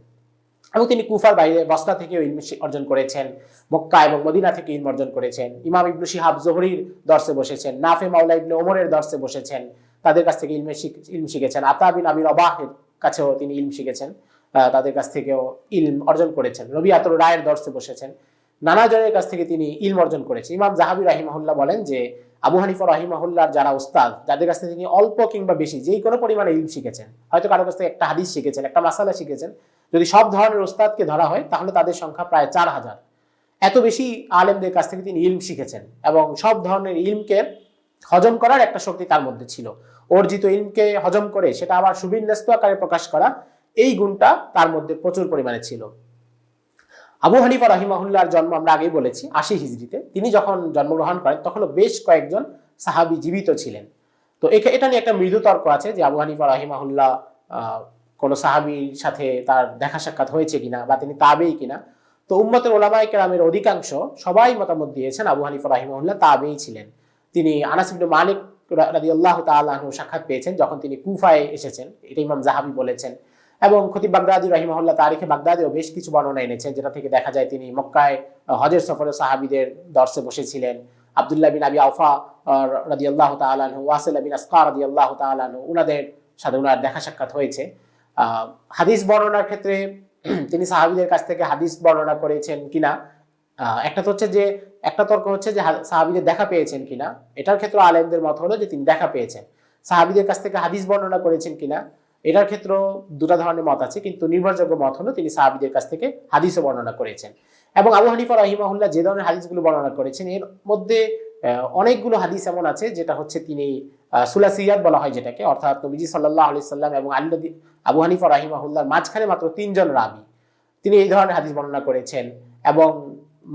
এবং তিনি কুফার বাইরে বসরা থেকেও ইলম অর্জন করেছেন, মক্কা এবং মদিনা থেকে ইলম অর্জন করেছেন। ইমাম ইবনু শিহাব জোহরির দর্শে বসেছেন, নাফে মাওলা ইবনে ওমরের দর্শে বসেছেন, তাদের কাছ থেকে ইলম শিখেছেন। আতা বিন আবি রবাহের কাছেও তিনি ইলম শিখেছেন, তাদের কাছ থেকেও ইলম অর্জন করেছেন। রবিআতুর রায়ের দর্শে বসেছেন, নানা জনের কাছ থেকে তিনি ইলম অর্জন করেছেন। ইমাম জাহাবি রাহিমাহুল্লাহ বলেন যে আবু হানিফা রাহিমাহুল্লাহর যারা উস্তাদ, যাদের কাছ থেকে তিনি অল্প কিংবা বেশি যেই কোনো পরিমাণে ইলম শিখেছেন, হয়তো কারো কাছ থেকে একটা হাদিস শিখেছেন, একটা মাসালা শিখেছেন, যদি সব ধরনের উস্তাদকে ধরা হয় তাহলে তাদের সংখ্যা প্রায় 4000। এত বেশি আলেমদের কাছ থেকে তিনি ইলম শিখেছেন এবং সব ধরনের ইলমকে হজম করার একটা শক্তি তার মধ্যে ছিল। অর্জিত ইলমকে হজম করে সেটা আবার সুবিন্যস্ত আকারে প্রকাশ করা, এই গুণটা তার মধ্যে প্রচুর পরিমাণে ছিল। আবু হানিফা রাহিমাহুল্লাহর জন্ম আমরা আগেই বলেছি 80 হিজরিতে। তিনি যখন জন্মগ্রহণ করেন তখনও বেশ কয়েকজন সাহাবী জীবিত ছিলেন। তো এটা নিয়ে একটা মৃদু তর্ক আছে যে আবু হানিফা রাহিমাহুল্লাহ কোনো সাহাবীর সাথে তার দেখা সাক্ষাৎ হয়েছে কিনা বা তিনি তাবেই কিনা। তো উম্মতের ওলামায়ে কেরামের অধিকাংশ সবাই মতামত দিয়েছেন আবু হানিফা রাহিমাহুল্লাহ তাবেই ছিলেন। তিনি আনাস ইবনে মালিক রাদিয়াল্লাহু তাআলা আনহু সাক্ষাৎ পেয়েছেন যখন তিনি কুফায় এসেছেন, এটা ইমাম জাহাবি বলেছেন। এবং খতিব বাগদাদি রাহিমাহুল্লাহ তারিখে বাগদাদিও বেশ কিছু বর্ণনা এনেছেন, যেটা থেকে দেখা যায় তিনি মক্কায় হজের সফরে সাহাবীদের দর্শে বসেছিলেন। আব্দুল্লাহ বিন আবি আওফা রাদিয়াল্লাহু তাআলা আনহু, ওয়াসিলা বিন আসকা রাদিয়াল্লাহু তাআলা আনহু, উনাদের সাথে উনার দেখা সাক্ষাৎ হয়েছে। হাদিস বর্ণনার ক্ষেত্রে তিনি সাহাবীদের কাছ থেকে হাদিস বর্ণনা করেছেন কিনা, একটা তো হচ্ছে যে একটা তর্ক হচ্ছে যে সাহাবীদের দেখা পেয়েছেন কিনা, এটার ক্ষেত্রে আলেমদের মত হলো যে তিনি দেখা পেয়েছেন। সাহাবীদের কাছ থেকে হাদিস বর্ণনা করেছেন কিনা, এটার ক্ষেত্রে দুটা ধরনের মত আছে, কিন্তু নির্ভরযোগ্য মত হলো তিনি সাহাবীদের কাছ থেকে হাদিসও বর্ণনা করেছেন। এবং আবু হানিফা রাহিমাহুল্লাহ যে ধরনের হাদিসগুলো বর্ণনা করেছেন এর মধ্যে অনেকগুলো হাদিস এমন আছে যেটা হচ্ছে তিনি সুলাসিয়াত বলা হয় যেটাকে, অর্থাৎ নবীজি সাল্লাল্লাহু আলাইহি সাল্লাম এবং আবু হানিফা রাহিমাহুল্লাহর মাঝখানে মাত্র 3 জন রাবী, তিনি এই ধরনের হাদিস বর্ণনা করেছেন। এবং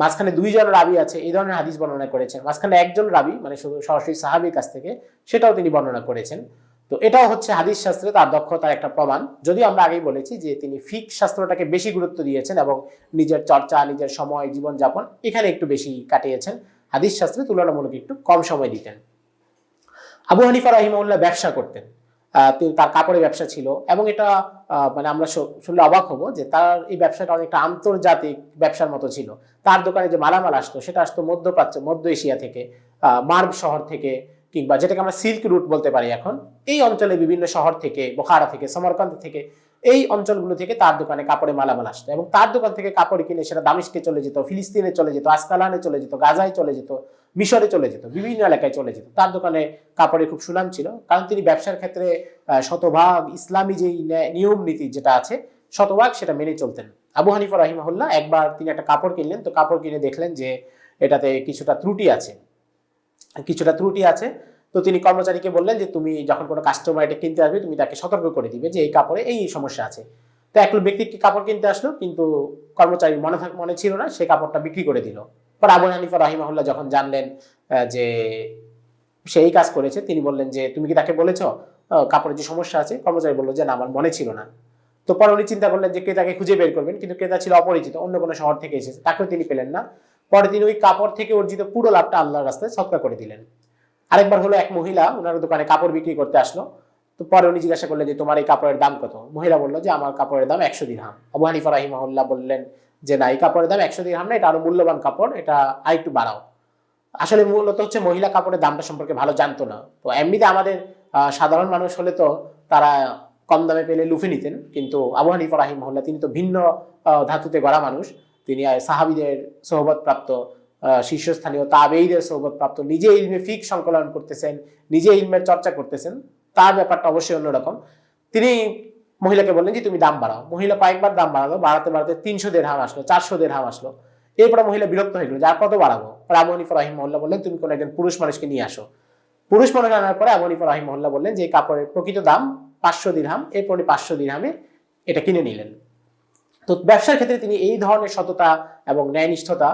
মাঝখানে 2 জন রাবী আছে, এই ধরনের হাদিস বর্ণনা করেছেন। মাঝখানে একজন রাবী মানে শুধু সরাসরি সাহাবীর কাছ থেকে, সেটাও তিনি বর্ণনা করেছেন। তো এটাও হচ্ছে হাদিস শাস্ত্রে তার দক্ষতার একটা প্রমাণ। যদিও আমরা আগেই বলেছি যে তিনি ফিকহ শাস্ত্রটাকে বেশি গুরুত্ব দিয়েছেন এবং নিজের চর্চা, নিজের সময়, জীবনযাপন এখানে একটু বেশি কাটিয়েছেন, হাদিস শাস্ত্রে তুলনামূলক একটু কম সময় দিতেন। আবু হানিফা রাহিমাহুল্লাহ ব্যবসা করতেন, তার কাপড়ের ব্যবসা ছিল এবং এটা মানে আমরা শুনলে অবাক হব যে তার এই ব্যবসাটা অনেকটা আন্তর্জাতিক ব্যবসার মতো ছিল। তার দোকানে যে মালামাল আসতো সেটা আসতো মধ্যপ্রাচ্য, মধ্য এশিয়া থেকে, মার্ব শহর থেকে, কিংবা যেটাকে আমরা সিল্ক রুট বলতে পারি এখন, এই অঞ্চলে বিভিন্ন শহর থেকে, বোখারা থেকে, সমরকান্দ থেকে, এই অঞ্চলগুলো থেকে তার দোকানে কাপড়ে মালামাল আসতো এবং তার দোকান থেকে কাপড় কিনে সেটা দামিশকে চলে যেত, ফিলিস্তিনে চলে যেত, আসকালানে চলে যেত, গাজায় চলে যেত, মিশরে চলে যেত, বিভিন্ন এলাকায় চলে যেত। তার দোকানে কাপড়ের খুব সুনাম ছিল, কারণ তিনি ব্যবসার ক্ষেত্রে শতভাগ ইসলামী যেই নিয়ম নীতি যেটা আছে শতভাগ সেটা মেনে চলতেন। আবু হানিফা রাহিমাহুল্লাহ একবার তিনি একটা কাপড় কিনলেন, তো কাপড় কিনে দেখলেন যে এটাতে কিছুটা ত্রুটি আছে। তো তিনি কর্মচারীকে বললেন যে তুমি যখন কোনো কাস্টমার এটা কিনতে আসবে তুমি তাকে সতর্ক করে দিবে যে এই কাপড়ে এই সমস্যা আছে। তো এক ব্যক্তি কাপড় কিনতে আসলো, কিন্তু কর্মচারী মনে ছিল না, সে কাপড়টা বিক্রি করে দিল। পর আবু হানিফা রাহিমাহুল্লাহ যখন জানলেন যে সেই কাজ করেছে, তিনি বললেন যে তুমি কি তাকে বলেছ কাপড়ের যে সমস্যা আছে? কর্মচারী বলল যে না, আমার মনে ছিল না। তো পরে উনি চিন্তা করলেন যে ক্রেতাকে খুঁজে বের করবেন, কিন্তু ক্রেতা ছিল অপরিচিত, অন্য কোনো শহর থেকে এসেছে, তাকেও তিনি পেলেন না। পরে তিনি ওই কাপড় থেকে অর্জিত পুরো লাভটা আল্লাহর রাস্তায় সদকা করে দিলেন। আরেকবার হলো এক মহিলা ওনার দোকানে কাপড় বিক্রি করতে আসলো, তো পরে উনি জিজ্ঞাসা করলেন যে তোমার এই কাপড়ের দাম কত? মহিলা বললো যে আমার কাপড়ের দাম 100 দিরহাম। আবু হানিফা রাহিমাহুল্লাহ বললেন যে না, এই কাপড়ের দাম 100 দিরহাম না, এটা আরো মূল্যবান কাপড়, এটা আরেকটু বাড়াও। আসলে মূলত হচ্ছে মহিলা কাপড়ের দামটা সম্পর্কে ভালো জানতো না। তো এমনিতে আমাদের সাধারণ মানুষ হলে তো তারা কম দামে পেলে লুফে নিতেন, কিন্তু আবু হানিফা রাহিমাহুল্লাহ তিনি তো ভিন্ন ধাতুতে গড়া মানুষ, তিনি সাহাবীদের সোহবত প্রাপ্ত, শীর্ষস্থানীয় তাবেঈদের সোহবত প্রাপ্ত, নিজে ইলমে ফিকহ সংকলন করতেছেন, নিজে ইলমের চর্চা করতেছেন, তার ব্যাপারটা অবশ্যই অন্যরকম। তিনি মহিলাকে বললেন যে তুমি দাম বাড়াও। মহিলা কয়েকবার দাম বাড়ালো, বাড়াতে বাড়াতে 300 দিরহাম আসলো, 400 দিরহাম আসলো। এরপরে মহিলা বিরক্ত হয়ে গেল যে আর কত বাড়াবো? আবু হানিফা রাহিমাহুল্লাহ বললেন তুমি কোন একজন পুরুষ মানুষকে নিয়ে আসো। পুরুষ মানুষ আনার পরে আবু হানিফা রাহিমাহুল্লাহ বললেন যে এই কাপড়ের প্রকৃত দাম 500 দিরহাম। এরপর 500 দিরহামে এটা কিনে নিলেন। তো ব্যবসার ক্ষেত্রে তিনি এই ধরনের সততা এবং ন্যায়নিষ্ঠতা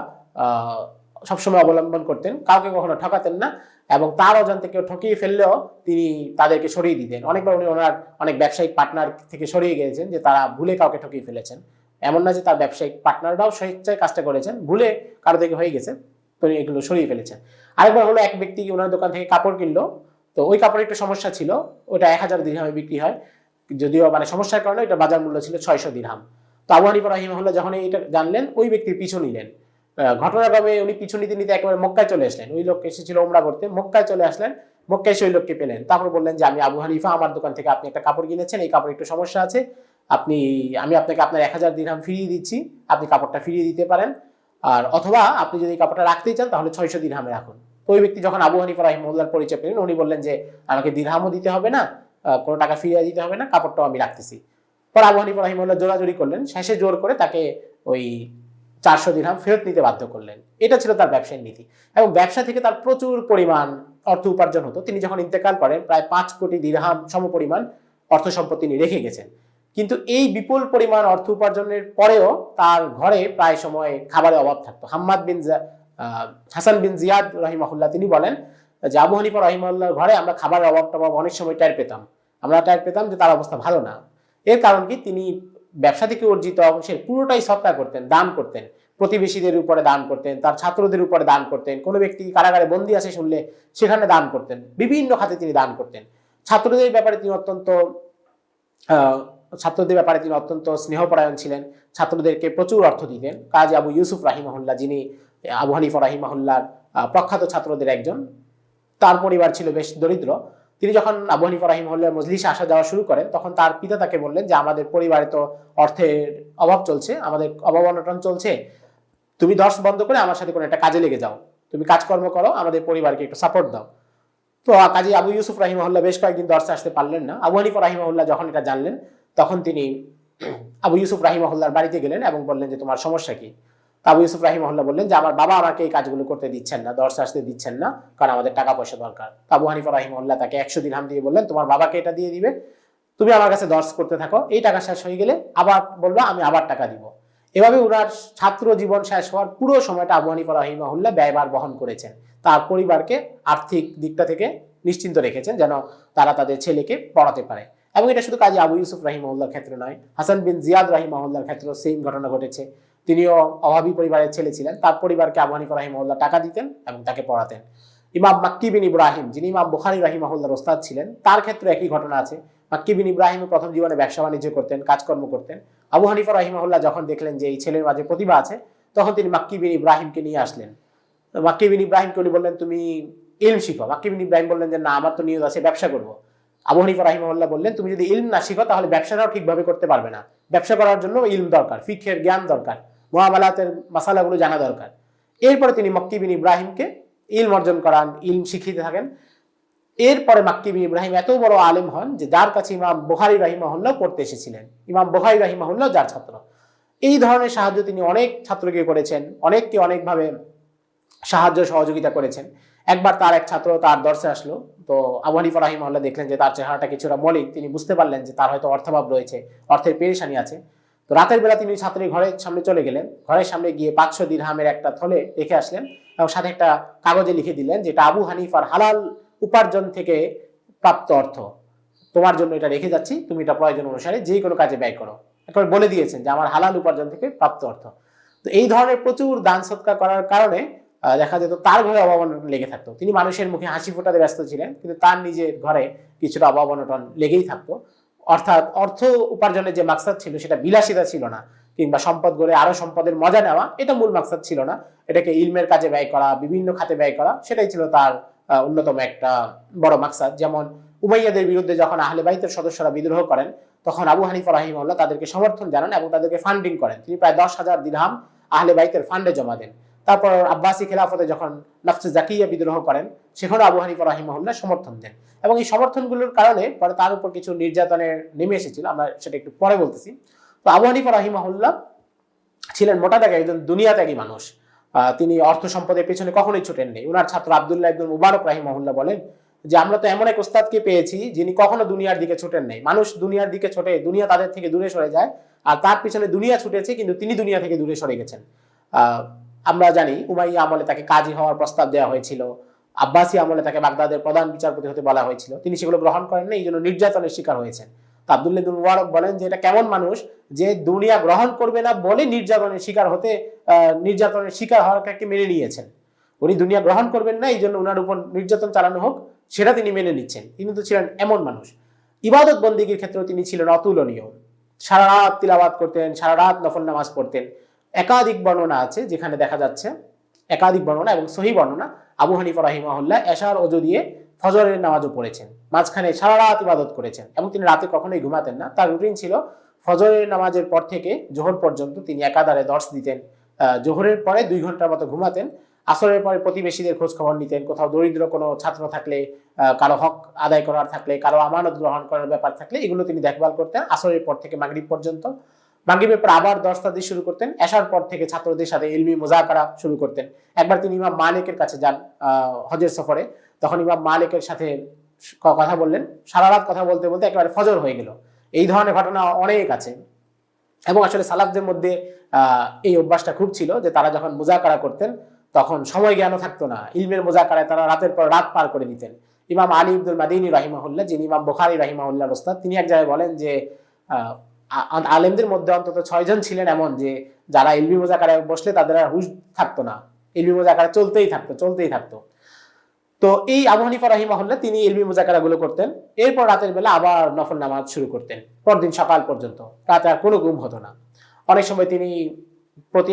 সবসময় অবলম্বন করতেন, কাউকে কখনো ঠকাতেন না, এবং তার অজান্তে কেউ ঠকিয়ে ফেললেও তিনি তাদেরকে সরিয়ে দিতেন। অনেকবার উনি ওনার অনেক ব্যবসায়িক পার্টনার থেকে সরিয়ে গিয়েছেন যে তারা ভুলে কাউকে ঠকিয়ে ফেলেছেন। এমন না যে তার ব্যবসায়িক পার্টনাররাও স্বেচ্ছায় কাজটা করেছেন, ভুলে কারো থেকে হয়ে গেছে, তো এগুলো সরিয়ে ফেলেছেন। আরেকবার হলো এক ব্যক্তি ওনার দোকান থেকে কাপড় কিনলো, তো ওই কাপড়ের একটা সমস্যা ছিল, ওটা 1000 দিরহামে বিক্রি হয়, যদিও মানে সমস্যার কারণে এটা বাজার মূল্য ছিল 600 দিরহাম। তো আবু হানিফা রাহিমাহুল্লাহ যখন এটা জানলেন, ওই ব্যক্তির পিছু নিলেন। ঘটনাক্রমে উনি পিছু নিতে নিতে একেবারে মক্কায় চলে আসলেন। ওই লোক এসেছিল ওমরা করতে, মক্কায় চলে আসলেন। মক্কায় সেই লোককে পেলেন, তারপর বললেন যে আমি আবু হানিফা, আমার দোকান থেকে আপনি একটা কাপড় কিনেছেন, এই কাপড় একটু সমস্যা আছে, আমি আপনাকে আপনার 1000 দিরহাম ফিরিয়ে দিচ্ছি, আপনি কাপড়টা ফিরিয়ে দিতে পারেন, আর অথবা আপনি যদি কাপড়টা রাখতেই চান তাহলে 600 দিরহামে রাখুন। তো ওই ব্যক্তি যখন আবু হানিফা রাহিমাহুল্লাহর পরিচয় পেলেন, উনি বললেন যে আমাকে দিরহামও দিতে হবে না, কোনো টাকা ফিরিয়ে দিতে হবে না, কাপড়টাও আমি রাখতেছি। পর আবু হানিফা রাহিমাহুল্লাহ জোরাজোরি করলেন, শেষে জোর করে তাকে ওই 400 দিরহাম ফেরত নিতে বাধ্য করলেন। এটা ছিল তার ব্যবসায়িক নীতি, এবং ব্যবসা থেকে তার প্রচুর পরিমাণ অর্থ উপার্জন হতো। তিনি যখন ইন্তেকাল করেন প্রায় 5 কোটি দিরহাম সমপরিমাণ অর্থ সম্পদ তিনি রেখে গেছেন। কিন্তু এই বিপুল পরিমাণ অর্থ উপার্জনের পরেও তার ঘরে প্রায় সময় খাবারের অভাব থাকতো। হাসান বিন জিয়াদ রাহিমাহুল্লাহ তিনি বলেন যে আবু হানিফা রাহিমাহুল্লাহর ঘরে আমরা খাবারের অভাব অনেক সময় টের পেতাম যে তার অবস্থা ভালো না। এর কারণ কি, তিনি ব্যবসা থেকে অর্জিত অংশের পুরোটাই সদকা করতেন, দান করতেন, প্রতিবেশীদের উপরে দান করতেন, তার ছাত্রদের উপরে দান করতেন, কোনো ব্যক্তি কারাগারে বন্দী আছে শুনলে সেখানে দান করতেন, বিভিন্ন খাতে তিনি দান করতেন। ছাত্রদের ব্যাপারে তিনি অত্যন্ত স্নেহপরায়ণ ছিলেন, ছাত্রদেরকে প্রচুর অর্থ দিতেন। কাজী আবু ইউসুফ রাহিমাহুল্লাহ, যিনি আবু হানিফা রাহিমাহুল্লাহর প্রখ্যাত ছাত্রদের একজন, তার পরিবার ছিল বেশ দরিদ্র। তিনি যখন আবু হানিফা রাহিমাহুল্লাহর মজলিসে আসা যাওয়া শুরু করেন, তখন তার পিতা তাকে বললেন যে আমাদের পরিবারে তো অর্থের অভাব চলছে, আমাদের অভাব অনটন চলছে, তুমি দর্শ বন্ধ করে আমার সাথে কোনো একটা কাজে লেগে যাও, তুমি কাজকর্ম করো, আমাদের পরিবারকে একটু সাপোর্ট দাও। তো কাজী আবু ইউসুফ রাহিমাহুল্লাহ বেশ কয়েকদিন দর্শে আসতে পারলেন না। আবু হানিফা রাহিমাহুল্লাহ যখন এটা জানলেন, তখন তিনি আবু ইউসুফ রাহিমাহুল্লাহর বাড়িতে গেলেন এবং বললেন যে তোমার সমস্যা কি। আবু ইউসুফ রাহিমাহুল্লাহ বললেন যে আমার বাবা আমাকে এই কাজগুলো করতে দিচ্ছেন না, দর্শে আসতে দিচ্ছেন না, কারণ আমাদের টাকা পয়সা দরকার। আবু হানিফা রাহিমাহুল্লাহ তাকে 100 দিরহাম দিয়ে বললেন তোমার বাবাকে এটা দিয়ে দিবে, তুমি আমার কাছে দর্শ করতে থাকো, এই টাকা শেষ হয়ে গেলে আবার বলবা, আমি আবার টাকা দিব। এভাবে ওনার ছাত্র জীবন শেষ হওয়ার পুরো সময়টা আবু হানিফা রাহিমাহুল্লাহ ব্যয়ভার বহন করেছেন, তার পরিবারকে আর্থিক দিকটা থেকে নিশ্চিন্ত রেখেছেন যেন তারা তাদের ছেলেকে পড়াতে পারে। এবং এটা শুধু কাজী আবু ইউসুফ রাহিমাহুল্লাহর ক্ষেত্রে নয়, হাসান বিন জিয়াদ রাহিমাহুল্লাহর ক্ষেত্রেও সেম ঘটনা ঘটেছে। তিনিও অভাবী পরিবারের ছেলে ছিলেন, তার পরিবারকে আবু হানিফা রাহিমাহুল্লাহ টাকা দিতেন এবং তাকে পড়াতেন। ইমাম মাক্কি বিন ইব্রাহিম, যিনি ইমাম বুখারী রাহিমাহুল্লাহর ওস্তাদ ছিলেন, তার ক্ষেত্রে একই ঘটনা আছে। মাক্কি বিন ইব্রাহিম প্রথম জীবনে ব্যবসা বাণিজ্য করতেন, কাজকর্ম করতেন। আবু হানিফা রাহিমাহুল্লাহ যখন দেখলেন যে এই ছেলের মাঝে প্রতিভা আছে, তখন তিনি মাক্কি বিন ইব্রাহিমকে নিয়ে আসলেন। মাক্কি বিন ইব্রাহিমকে উনি বললেন তুমি ইলম শিখো। মাক্কি বিন ইব্রাহিম বললেন যে না, আমার তো নিয়ত আছে ব্যবসা করবো। আবু হানিফা রাহিমাহুল্লাহ বললেন তুমি যদি ইলম না শিখো তাহলে ব্যবসাটাও ঠিকভাবে করতে পারবে না, ব্যবসা করার জন্য ইলম দরকার, ফিকহের জ্ঞান দরকার, মুআমালাতের মাসালাগুলো জানা দরকার। এরপরে তিনি মাক্কি বিন ইব্রাহিমকে ইলম অর্জন করান, ইলম শিখিতে থাকেন। এরপরে মাক্কি বিন ইব্রাহিম এত বড় আলেম হন যে যার কাছে ইমাম বুখারী রাহিমাহুল্লাহ পড়তে এসেছিলেন, ইমাম বুখারী রাহিমাহুল্লাহ যার ছাত্র। এই ধরনের সাহায্য তিনি অনেক ছাত্রকে করেছেন, অনেককে অনেকভাবে সাহায্য সহযোগিতা করেছেন। একবার তার এক ছাত্র তার দর্শে আসলো, তো আবু হানিফা রাহিমাহুল্লাহ দেখলেন যে তার চেহারাটা কিছুটা মলিন, তিনি বুঝতে পারলেন যে তার হয়তো অর্থাভাব রয়েছে, অর্থের পেরেশানি আছে। তো রাতের বেলা তিনি ছাত্রের ঘরের সামনে চলে গেলেন, ঘরের সামনে গিয়ে 500 দিরহামের একটা থলে রেখে আসলেন এবং সাথে একটা কাগজে লিখে দিলেন যে এটা আবু হানিফার হালাল উপার্জন থেকে প্রাপ্ত অর্থ, তোমার জন্য এটা রেখে যাচ্ছি, তুমি এটা প্রয়োজন অনুসারে যে কোনো কাজে ব্যয় করো। একবার বলে দিয়েছেন যে আমার হালাল উপার্জন থেকে প্রাপ্ত অর্থ। তো এই ধরনের প্রচুর দান সৎকার করার কারণে দেখা যেত তার ঘরে অভাব অনটন লেগে থাকতো। তিনি মানুষের মুখে হাসি ফোটাতে ব্যস্ত ছিলেন, কিন্তু তার নিজের ঘরে কিছুটা অভাব অনটন লেগেই থাকতো। অর্থাৎ অর্থ উপার্জনের যে মাকসাদ ছিল সেটা বিলাসিতা ছিল না, কিংবা সম্পদ গড়ে আরো সম্পদের মজা নেওয়া, এটা মূল মাকসাদ ছিল না। এটাকে ইলমের কাজে ব্যয় করা, বিভিন্ন খাতে ব্যয় করা, সেটাই ছিল তার অন্যতম একটা বড় মাকসাদ। যেমন উমাইয়াদের বিরুদ্ধে যখন আহলে বাইতের সদস্যরা বিদ্রোহ করেন, তখন আবু হানিফা রাহিমাহুল্লাহ তাদেরকে সমর্থন জানান এবং তাদেরকে ফান্ডিং করেন। তিনি প্রায় 10,000 দিরহাম আহলে বাইতের ফান্ডে জমা দেন। তারপর আব্বাসী খেলাফতে যখন নফসে জাকিয়া বিদ্রোহ করেন, সেখানে আবু হানিফা রাহিমাহুল্লাহ সমর্থন দেন। এবং এই সমর্থনগুলোর কারণে পরে তার উপর কিছু নির্যাতনের নেমে এসেছিল, আমরা সেটা একটু পরে বলতেছি। তো আবু হানিফা রাহিমাহুল্লাহ ছিলেন মোটা দাগে একজন দুনিয়াত্যাগী মানুষ। তিনি অর্থ সম্পদের পেছনে কখনোই ছুটেন নেই। ওনার ছাত্র আব্দুল্লাহ ইবনে মুবারক রাহিমাহুল্লাহ বলেন যে আমরা তো এমন এক ওস্তাদকে পেয়েছি যিনি কখনো দুনিয়ার দিকে ছুটেন নেই। মানুষ দুনিয়ার দিকে ছোটে, দুনিয়া তাদের থেকে দূরে সরে যায়, আর তার পিছনে দুনিয়া ছুটেছে কিন্তু তিনি দুনিয়া থেকে দূরে সরে গেছেন। আমরা জানি উমাইয়া আমলে তাকে কাজী হওয়ার প্রস্তাব দেওয়া হয়েছিল, আব্বাসী আমলে তাকে বাগদাদের প্রধান বিচারপতি হতে বলা হয়েছিল, তিনি সেগুলো গ্রহণ করেন না, এই জন্য নির্যাতনের শিকার হয়েছেন। তো আব্দুল্লাহ ইবনে মুবারক বলেন যে এটা কেমন মানুষ যে দুনিয়া গ্রহণ করবে না বলে নির্যাতনের শিকার হওয়াকে মেনে নিয়েছেন। উনি দুনিয়া গ্রহণ করবেন না, এই জন্য ওনার উপর নির্যাতন চালানো হোক সেটা তিনি মেনে নিচ্ছেন। তিনি তো ছিলেন এমন মানুষ। ইবাদত বন্দেগীর ক্ষেত্রেও তিনি ছিলেন অতুলনীয়। সারা রাত তিলাওয়াত করতেন, সারা রাত নফল নামাজ পড়তেন। একাধিক বর্ণনা আছে যেখানে দেখা যাচ্ছে, একাধিক বর্ণনা এবং সহি বর্ণনা, আবু হানিফা রাহিমাহুল্লাহ এশার ওযু দিয়ে ফজরের নামাজও পড়েছেন, মাঝখানে সারা রাত ইবাদত করেছেন এবং তিনি রাতে কখনোই ঘুমাতেন না। তার রুটিন ছিল ফজরের নামাজের পর থেকে জোহর পর্যন্ত তিনি একাধারে দর্শ দিতেন। জোহরের পরে 2 ঘন্টার মতো ঘুমাতেন, আসরের পরে প্রতিবেশীদের খোঁজ খবর নিতেন, কোথাও দরিদ্র কোনো ছাত্র থাকলে, কারো হক আদায় করার থাকলে, কারো আমানত গ্রহণ করার ব্যাপার থাকলে এগুলো তিনি দেখভাল করতেন আসরের পর থেকে মাগরিব পর্যন্ত। মাগরিবের পর আবার দর্শ তাদরিস শুরু করতেন, এশার পর থেকে ছাত্রদের সাথে ইলমি মুযাকারা শুরু করতেন। একবার তিনি ইমাম মালিকের কাছে যান হজের সফরে, তখন ইমাম মালিকের সাথে কথা বললেন, সারা রাত কথা বলতে বলতে একেবারে ফজর হয়ে গেল। এই ধরনের ঘটনা অনেক আছে এবং আসলে সালাফদের মধ্যে এই অভ্যাসটা খুব ছিল যে তারা যখন মুযাকারা করতেন তখন সময় জ্ঞানও থাকতো না, ইলমের মুযাকারায় তারা রাতের পর রাত পার করে দিতেন। ইমাম আলী ইবনুল মাদিনী রাহিমাহুল্লাহ, যিনি ইমাম বুখারী রাহিমাহুল্লাহর ওস্তাদ, তিনি এক জায়গায় বলেন যে আলেমদের মধ্যে অন্তত 6 জন ছিলেন এমন যে যারা ইলমি মুযাকারায় বসলে তাদের আর হুঁশ থাকতো না, ইলমি মুযাকারা চলতেই থাকতো। তো এই আবু হানিফা রাহিমাহুল্লাহ তিনি ইলমি মুযাকারা গুলো করতেন, এরপর রাতের বেলা আবার নফল নামাজ শুরু করতেন পরদিন সকাল পর্যন্ত, রাতে আর কোনো ঘুম হতো না। অনেক সময় তিনি প্রতি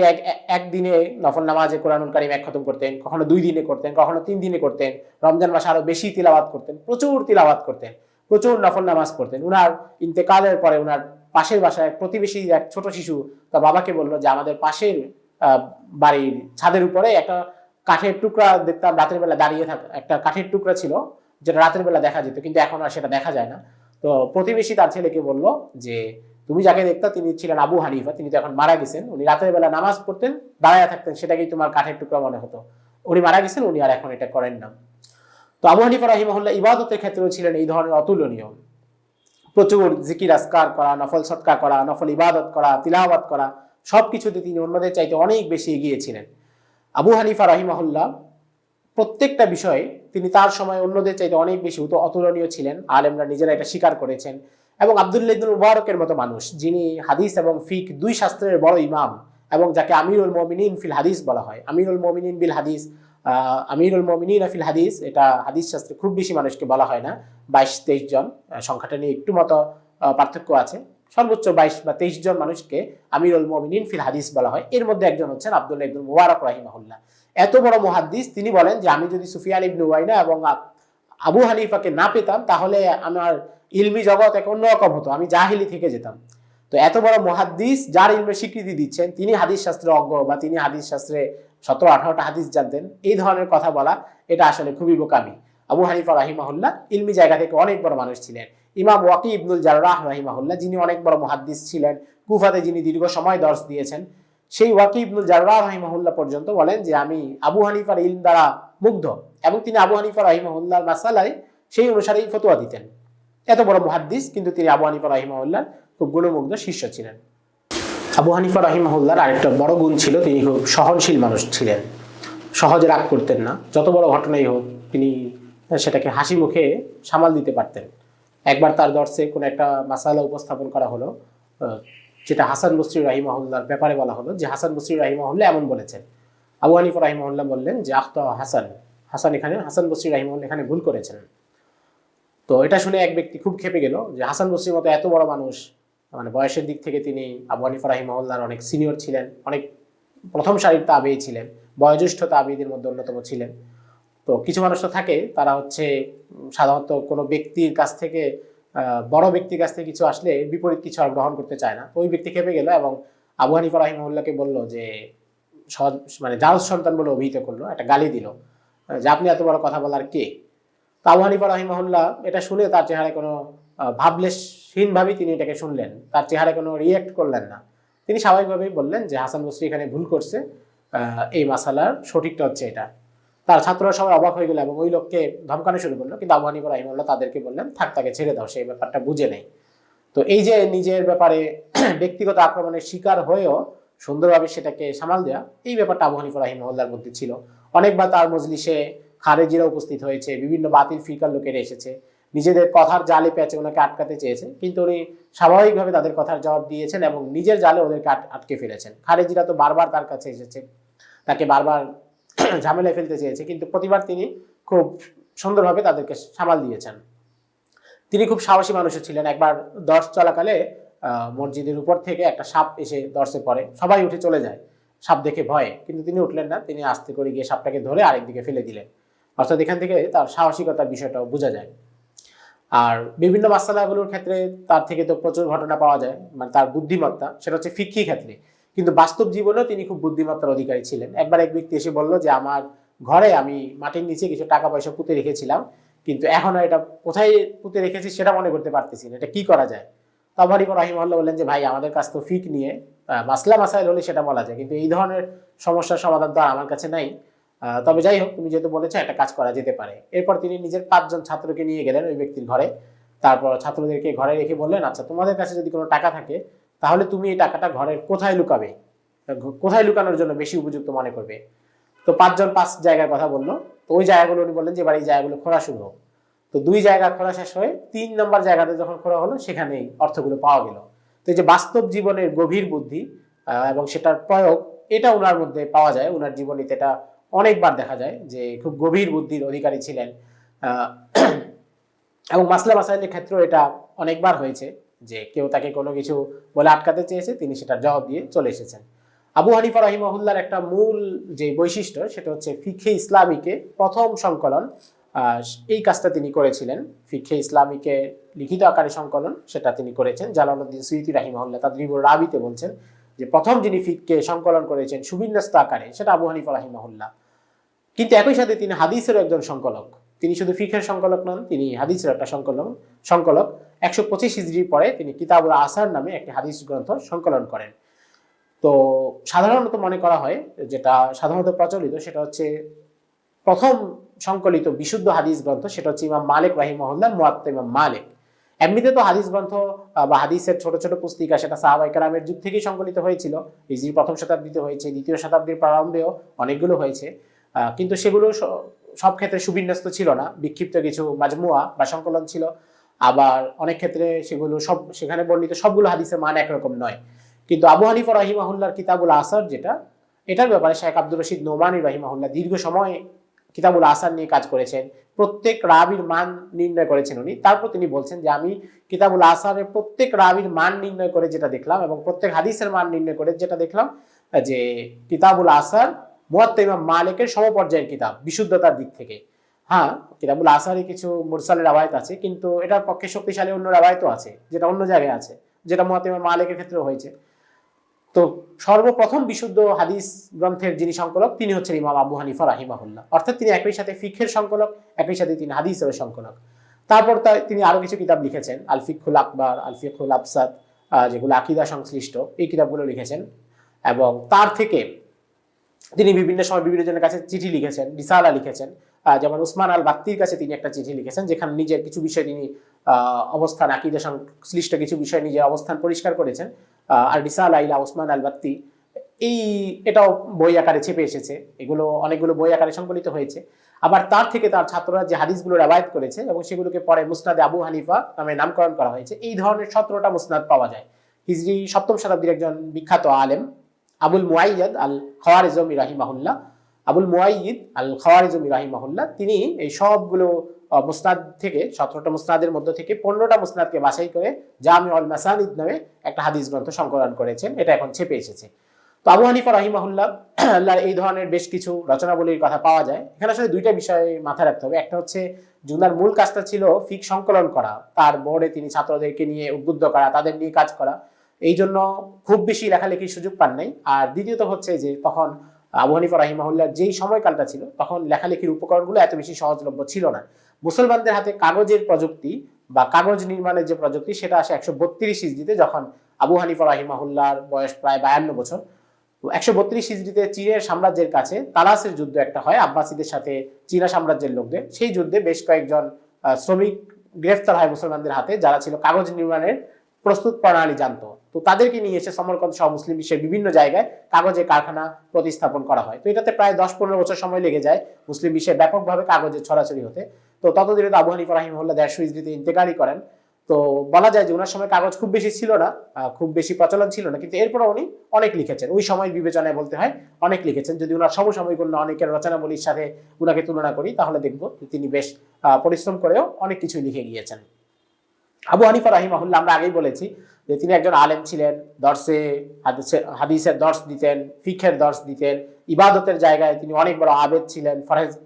একদিনে নফল নামাজে কোরআনুল কারীম 1 খতম করতেন, কখনো 2 দিনে করতেন, কখনো 3 দিনে করতেন। রমজান মাসে আরো বেশি তিলাওয়াত করতেন, প্রচুর তিলাওয়াত করতেন, প্রচুর নফল নামাজ পড়তেন। উনার ইন্তেকালের পরে উনার পাশের বাসায় প্রতিবেশী এক ছোট শিশু তার বাবাকে বললো যে আমাদের পাশের বাড়ির ছাদের উপরে একটা কাঠের টুকরা দেখতাম রাতের বেলা দাঁড়িয়ে থাকা, একটা কাঠের টুকরা ছিল যেটা রাতের বেলা দেখা যেত, কিন্তু এখন আর সেটা দেখা যায় না। তো প্রতিবেশী তার ছেলেকে বলল যে তুমি যাকে দেখতা তিনি ছিলেন আবু হানিফা, তিনি তো এখন মারা গেছেন, উনি রাতের বেলা নামাজ পড়তেন, দাঁড়ায় থাকতেন, সেটাকেই তোমার কাঠের টুকরা মনে হতো, উনি মারা গেছেন, উনি আর এখন এটা করেন না। তো আবু হানিফা রাহিমাহুল্লাহ ইবাদতের ক্ষেত্রেও ছিলেন এই ধরনের অতুলনীয়, প্রচুর জিকির আজকার করা, নফল সদকা করা, নফল ইবাদত করা, তিলাওয়াত করা, সবকিছুতে তিনি অন্যদের চাইতে অনেক বেশি এগিয়ে ছিলেন। আবু হানিফা রাহিমাহুল্লাহ প্রত্যেকটা বিষয়ে তিনি তার সময় অন্যদের চাইতে অনেক বেশি অতুলনীয় ছিলেন, আলেমরা নিজেরা এটা স্বীকার করেছেন। এবং আব্দুল্লাহ ইবনে মুবারকের মতো মানুষ, যিনি হাদিস এবং ফিক 2 শাস্ত্রের বড় ইমাম এবং যাকে আমিরুল মুমিনিন ফিল হাদিস বলা হয়, আমিরুল মুমিনিন বিল হাদিস, আমিরুল মুমিনিন ফিল হাদিস, এটা হাদিস শাস্ত্রে খুব বেশি মানুষকে বলা হয় না, 22-23 জন, সংখ্যাটা নিয়ে একটু মতো পার্থক্য আছে, সর্বোচ্চ 22 বা 23 জন মানুষকে আমিরুল মুমিনিন ফিল হাদিস বলা হয়। এর মধ্যে একজন হচ্ছেন আব্দুল্লাহ ইবনে মুবারক রাহিমাহুল্লাহ। এত বড় মুহাদ্দিস, তিনি বলেন যে আমি যদি সুফিয়ান ইবনে উয়াইনা এবং আবু হানিফাকে না পেতাম তাহলে আমার ইলমি জগৎ এক অন্যরকম হতো, আমি জাহিলি থেকে যেতাম। তো এত বড় মুহাদ্দিস যার ইলমের স্বীকৃতি দিচ্ছেন, তিনি হাদিস শাস্ত্রে অজ্ঞ বা তিনি হাদিস শাস্ত্রে 17-18টা হাদিস জানতেন, এই ধরনের কথা বলা এটা আসলে খুবই বোকামি। আবু হানিফা রাহিমাহুল্লাহ ইলমি জায়গা থেকে অনেক বড় মানুষ ছিলেন। ইমাম ওয়াকি ইবনুল জাররাহ রাহিমাহুল্লাহ, যিনি অনেক বড় মুহাদ্দিস ছিলেন, কুফাতে যিনি দীর্ঘ সময় দর্শ দিয়েছেন, সেই ওয়াকি ইবনুল জাররাহ রাহিমাহুল্লাহ পর্যন্ত বলেন যে আমি আবু হানিফার ইলম দ্বারা মুগ্ধ, এবং তিনি আবু হানিফা রাহিমাহুল্লাহর মাসালায় সেই অনুসারেই ফতোয়া দিতেন। এত বড় মুহাদ্দিস, কিন্তু তিনি আবু হানিফা রাহিমাহুল্লাহর খুব গুণমুগ্ধ শিষ্য ছিলেন। আবু হানিফা রাহিমাহুল্লাহর আরেকটা বড় গুণ ছিল, তিনি খুব সহনশীল মানুষ ছিলেন, সহজে রাগ করতেন না, যত বড় ঘটনাই হোক তিনি সেটাকে হাসি মুখে সামাল দিতে পারতেন। একবার তার দর্শে কোনো একটা মাসালা উপস্থাপন করা হলো, যেটা হাসান বসরি রাহিমাহুল্লাহর ব্যাপারে বলা হলো যে হাসান বসরি রাহিমাহুল্লাহ এমন বলেছেন। আবু হানিফা রাহিমাহুল্লাহ বললেন যে আখতা হাসান বসরি রাহিমাহুল্লাহ এখানে ভুল করেছেন। তো এটা শুনে এক ব্যক্তি খুব ক্ষেপে গেল যে হাসান বসরির মতো এত বড় মানুষ, মানে বয়সের দিক থেকে তিনি আবু হানিফা রাহিমাহুল্লাহর অনেক সিনিয়র ছিলেন, অনেক প্রথম সারির তাবেঈ ছিলেন, বয়োজ্যেষ্ঠ তাবেঈদের মধ্যে অন্যতম ছিলেন। তো কিছু মানুষ তো থাকে তারা হচ্ছে সাধারণত কোনো ব্যক্তির কাছ থেকে, বড় ব্যক্তির কাছ থেকে কিছু আসলে বিপরীত কিছু আর গ্রহণ করতে চায় না। ওই ব্যক্তি খেপে গেল এবং আবু হানিফা রাহিমাহুল্লাহকে বলল যে মানে জাউজ সন্তান বলে অভিহিত করলো, একটা গালি দিল যে আপনি এত বড় কথা বলার কে। তো আবু হানিফা রাহিমাহুল্লাহ এটা শুনে তার চেহারায় কোনো ভাবলেশহীনভাবেই তিনি এটাকে শুনলেন, তার চেহারায় কোনো রিয়েক্ট করলেন না। তিনি স্বাভাবিকভাবেই বললেন যে হাসান বসরি এখানে ভুল করছে, এই মাসালার সঠিকটা হচ্ছে এটা। তার ছাত্ররা সবাই অবাক হয়ে গেল এবং ওই লোককে ধমকানো শুরু করলো, কিন্তু আবু হানিফা রাহিমাহুল্লাহ তাদেরকে বললেন থাক, তাকে ছেড়ে দাও, সেই ব্যাপারটা বুঝে নেই। তো এই যে নিজের ব্যাপারে ব্যক্তিগত আক্রমণের শিকার হয়েও সুন্দরভাবে সেটাকে সামাল দেওয়া, এই ব্যাপারটা আবু হানিফা রাহিমাহুল্লাহর মধ্যে ছিল। অনেকবার তার মজলিসে খারেজিরা উপস্থিত হয়েছে, বিভিন্ন বাতিল ফিরকার লোকেরা এসেছে, নিজেদের কথার জালে পেঁচে ওনাকে আটকাতে চেয়েছে, কিন্তু উনি স্বাভাবিকভাবে তাদের কথার জবাব দিয়েছেন এবং নিজের জালে ওদেরকে আটকে ফেলেছেন। খারেজিরা তো বারবার তার কাছে এসেছে, তাকে বারবার ঝামেলায় ফেলতে চেয়েছে, কিন্তু প্রতিবার তিনি খুব সুন্দরভাবে তাদেরকে সামাল দিয়েছেন। তিনি খুব সাহসী মানুষ ছিলেন। একবার দর্শ চলাকালে মসজিদের উপর থেকে একটা সাপ এসে দর্শে পড়ে, সবাই উঠে চলে যায় সাপ দেখে ভয়ে, কিন্তু তিনি উঠলেন না, তিনি আস্তে করে গিয়ে সাপটাকে ধরে আরেকদিকে ফেলে দিলেন। অর্থাৎ এখান থেকে তার সাহসিকতার বিষয়টাও বোঝা যায়। আর বিভিন্ন মাসালাগুলোর ক্ষেত্রে তার থেকে তো প্রচুর ঘটনা পাওয়া যায়, মানে তার বুদ্ধিমত্তা, সেটা হচ্ছে ফিকহি ক্ষেত্রে, কিন্তু বাস্তব জীবনেও তিনি খুব বুদ্ধিমত্তার অধিকারী ছিলেন। একবার এক ব্যক্তি এসে বলল যে আমার ঘরে আমি মাটির নিচে কিছু টাকা পয়সা পুঁতে রেখেছিলাম, কিন্তু এখন এটা কোথায় পুঁতে রেখেছি সেটা মনে করতে পারতেছি না, এটা কি করা যায়? তাবরি রাহিমাহুল্লাহ বললেন যে ভাই, আমাদের কাছে তো ফিক নিয়ে মাসলা মাসাইল হলে সেটা বলা যায়, কিন্তু এই ধরনের সমস্যার সমাধান তো আমার কাছে নাই। তবে যাই হোক, তুমি যেহেতু বলেছো একটা কাজ করা যেতে পারে। এরপর তিনি নিজের 5 জন ছাত্রকে নিয়ে গেলেন ওই ব্যক্তির ঘরে। তারপর ছাত্রদেরকে ঘরে রেখে বললেন, আচ্ছা তোমাদের কাছে যদি কোনো টাকা থাকে তাহলে তুমি এই টাকাটা ঘরের কোথায় লুকাবে, কোথায় লুকানোর জন্য বেশি উপযুক্ত মনে করবে? তো 5 জন 5 জায়গার কথা বললো। তো ওই জায়গাগুলো উনি বললেন যে এবার এই জায়গাগুলো খোঁড়া শুরু হোক। তো 2 জায়গা খোঁড়া শেষ হয়ে 3 নম্বর জায়গাতে যখন খোঁড়া হলো, সেখানেই অর্থগুলো পাওয়া গেল। তো এই যে বাস্তব জীবনের গভীর বুদ্ধি এবং সেটার প্রয়োগ, এটা ওনার মধ্যে পাওয়া যায়। ওনার জীবনীতে এটা অনেকবার দেখা যায় যে খুব গভীর বুদ্ধির অধিকারী ছিলেন। এবং মাসলা মাসাইলের ক্ষেত্রেও এটা অনেকবার হয়েছে যে কেউ তাকে কোনো কিছু বলে আটকাতে চেয়েছে, তিনি সেটার জবাব দিয়ে চলে এসেছেন। আবু হানিফা রাহিমাহুল্লাহর একটা মূল যে বৈশিষ্ট্য, সেটা হচ্ছে ফিকহে ইসলামীকে প্রথম সংকলন, এই কাজটা তিনি করেছিলেন। ফিকহে ইসলামীকে লিখিত আকারে সংকলন সেটা তিনি করেছেন। জালালউদ্দিন সুয়ুতী রাহিমাহুল্লাহ তাদরিবুর রাবিতে বলছেন যে প্রথম যিনি ফিককে সংকলন করেছেন সুবিন্যস্ত আকারে, সেটা আবু হানিফা রাহিমাহুল্লাহ। কিন্তু একই সাথে তিনি হাদিসেরও একজন সংকলক। তিনি শুধু ফিকহের সংকলক নন, তিনি হাদিসের একটা সংকলক। 125 হিজরির পরে তিনি কিতাবুল আসার নামে একটি হাদিস গ্রন্থ সংকলন করেন। তো সাধারণত মনে করা হয়, যেটা সাধারণত প্রচলিত, সেটা হচ্ছে প্রথম সংকলিত বিশুদ্ধ হাদিস গ্রন্থ সেটা হচ্ছে ইমাম মালিক রাহিমাহুল্লাহ মুয়াত্তা ইমাম মালিক। এমনিতে তো হাদিস গ্রন্থ বা হাদিসের ছোট ছোট পুস্তিকা সেটা সাহাবায়ে কেরামের যুগ থেকেই সংকলিত হয়েছিল। হিজরি প্রথম শতাব্দীতে হয়েছে, দ্বিতীয় শতাব্দীর প্রারম্ভেও অনেকগুলো হয়েছে, কিন্তু সেগুলো সব ক্ষেত্রে সুবিন্যস্ত ছিল না, বিক্ষিপ্ত কিছু মাজমুয়া বা সংকলন ছিল। আবার অনেক ক্ষেত্রে সেগুলো সেখানে বর্ণিত সবগুলো হাদিসের মান একরকম নয়। কিন্তু আবু হানিফা রাহিমাহুল্লাহর কিতাবুল আসার, এটার ব্যাপারে শেখ আব্দুর রশিদ নোমানী রাহিমাহুল্লাহ দীর্ঘ সময় কিতাবুল আসার নিয়ে কাজ করেছেন। প্রত্যেক রাবির মান নির্ণয় করেছেন উনি। তারপর তিনি বলছেন যে আমি কিতাবুল আসারের প্রত্যেক রাবির মান নির্ণয় করে যেটা দেখলাম, এবং প্রত্যেক হাদিসের মান নির্ণয় করে যেটা দেখলাম, যে কিতাবুল আসার মুয়াত্তা ইমাম মালিকের সমপর্যায়ের কিতাব বিশুদ্ধতার দিক থেকে। হ্যাঁ, কিতাবুল আসারে কিছু মুরসালের রাওয়ায়াত আছে, কিন্তু এটার পক্ষে শক্তিশালী অন্য রাওয়ায়াতও আছে যেটা অন্য জায়গায় আছে, যেটা মুয়াত্তা ইমাম মালিকের ক্ষেত্রেও হয়েছে। তো সর্বপ্রথম বিশুদ্ধ হাদিস গ্রন্থের যিনি সংকলক, তিনি হচ্ছেন ইমাম আবু হানিফা রাহিমাহুল্লাহ। অর্থাৎ তিনি একই সাথে ফিকহের সংকলক, একই সাথে তিনি হাদিসের সংকলক। তারপর তিনি আরো কিছু কিতাব লিখেছেন, আল ফিকহুল আকবার, আল ফিকহুল আবসাত, যেগুলো আকীদা সংশ্লিষ্ট, এই কিতাবগুলো লিখেছেন। এবং তার থেকে তিনি বিভিন্ন সময় বিভিন্ন জনের কাছে চিঠি লিখেছেন, রিসালা লিখেছেন। যেমন উসমান আল বাত্তির কাছে তিনি একটা চিঠি লিখেছেন, যেখানে নিজের কিছু বিষয় তিনি অবস্থান, আকীদা সংশ্লিষ্ট কিছু বিষয় নিজের অবস্থান পরিষ্কার করেছেন। আর রিসালা ইলা উসমান আল বাত্তি, এটাও বই আকারে ছেপে এসেছে। এগুলো অনেকগুলো বই আকারে সংকলিত হয়েছে। আবার তার থেকে তার ছাত্ররা যে হাদিসগুলো রেওয়ায়াত করেছে এবং সেগুলোকে পরে মুসনাদে আবু হানিফা নামে নামকরণ করা হয়েছে, এই ধরনের 17টা মুসনাদ পাওয়া যায়। হিজরি 7ম শতাব্দীর একজন বিখ্যাত আলেম আবুল মুআইয়িদ আল খাওয়ারিজমি রাহিমাহুল্লাহ, তিনি এই সবগুলো মুসনাদ থেকে, 17টা মুসনাদের মধ্য থেকে 15টা মুসনাদকে বাছাই করে জামিউল মাসানিদ নামে একটা হাদিস গ্রন্থ সংকলন করেছেন। এটা এখন ছেপে এসেছে। তো আবু হানিফা রাহিমাহুল্লাহ এই ধরনের বেশ কিছু রচনাবলীর কথা পাওয়া যায়। এখানে আসলে 2টা বিষয় মাথায় রাখতে হবে। একটা হচ্ছে জুনার মূল কাজটা ছিল ফিক সংকলন করা, তার বোর্ডে তিনি ছাত্রদেরকে নিয়ে উদ্বুদ্ধ করা, তাদের নিয়ে কাজ করা, এই জন্য খুব বেশি লেখালেখির সুযোগ পান নাই। আর দ্বিতীয়ত হচ্ছে যে তখন আবু হানিফা রাহিমাহুল্লাহর যেই সময়কালটা ছিল, তখন লেখালেখির উপকরণগুলো এত বেশি সহজলভ্য ছিল না। মুসলমানদের হাতে কাগজের প্রযুক্তি বা কাগজ নির্মাণের যে প্রযুক্তি, সেটা আসে 132 হিজরিতে, যখন আবু হানিফা রাহিমাহুল্লাহর বয়স প্রায় 52 বছর। 132 হিজরিতে চীনের সাম্রাজ্যের কাছে তালাসের যুদ্ধ একটা হয় আব্বাসীদের সাথে চীনা সাম্রাজ্যের লোকদের। সেই যুদ্ধে বেশ কয়েকজন শ্রমিক গ্রেফতার হয় মুসলমানদের হাতে, যারা ছিল কাগজ নির্মাণের প্রস্তুত প্রণালী জানতো। তো তাদেরকে নিয়ে এসে সমরকন্দ সহ মুসলিম বিশ্বের বিভিন্ন জায়গায় কাগজের কারখানা প্রতিস্থাপন করা হয়। তো এটাতে প্রায় 10-15 বছর সময় লেগে যায় মুসলিম বিশ্বে ব্যাপকভাবে কাগজের ছড়াছড়ি হতে। তো ততদিনে তো আবু হানিফা রাহিমাহুল্লাহ 150 হিজরিতে ইন্তেকালই করেন। তো বলা যায় যে ওনার সময় কাগজ খুব বেশি ছিল না, খুব বেশি প্রচলন ছিল না, কিন্তু এরপর উনি অনেক লিখেছেন। ওই সময় বিবেচনায় বলতে হয় অনেক লিখেছেন। যদি ওনার সমসাময়িক অন্য অনেকের রচনাবলীর সাথে ওনাকে তুলনা করি, তাহলে দেখব তিনি বেশ পরিশ্রম করেও অনেক কিছু লিখে গিয়েছেন। আবু হানিফা রাহিমাহুল্লাহ, আমরা আগেই বলেছি যে তিনি একজন আলেম ছিলেন, দর্শে হাদিসের দর্শ দিতেন, ফিকহের দর্শ দিতেন, ইবাদতের জায়গায় তিনি অনেক বড় আবেদ ছিলেন,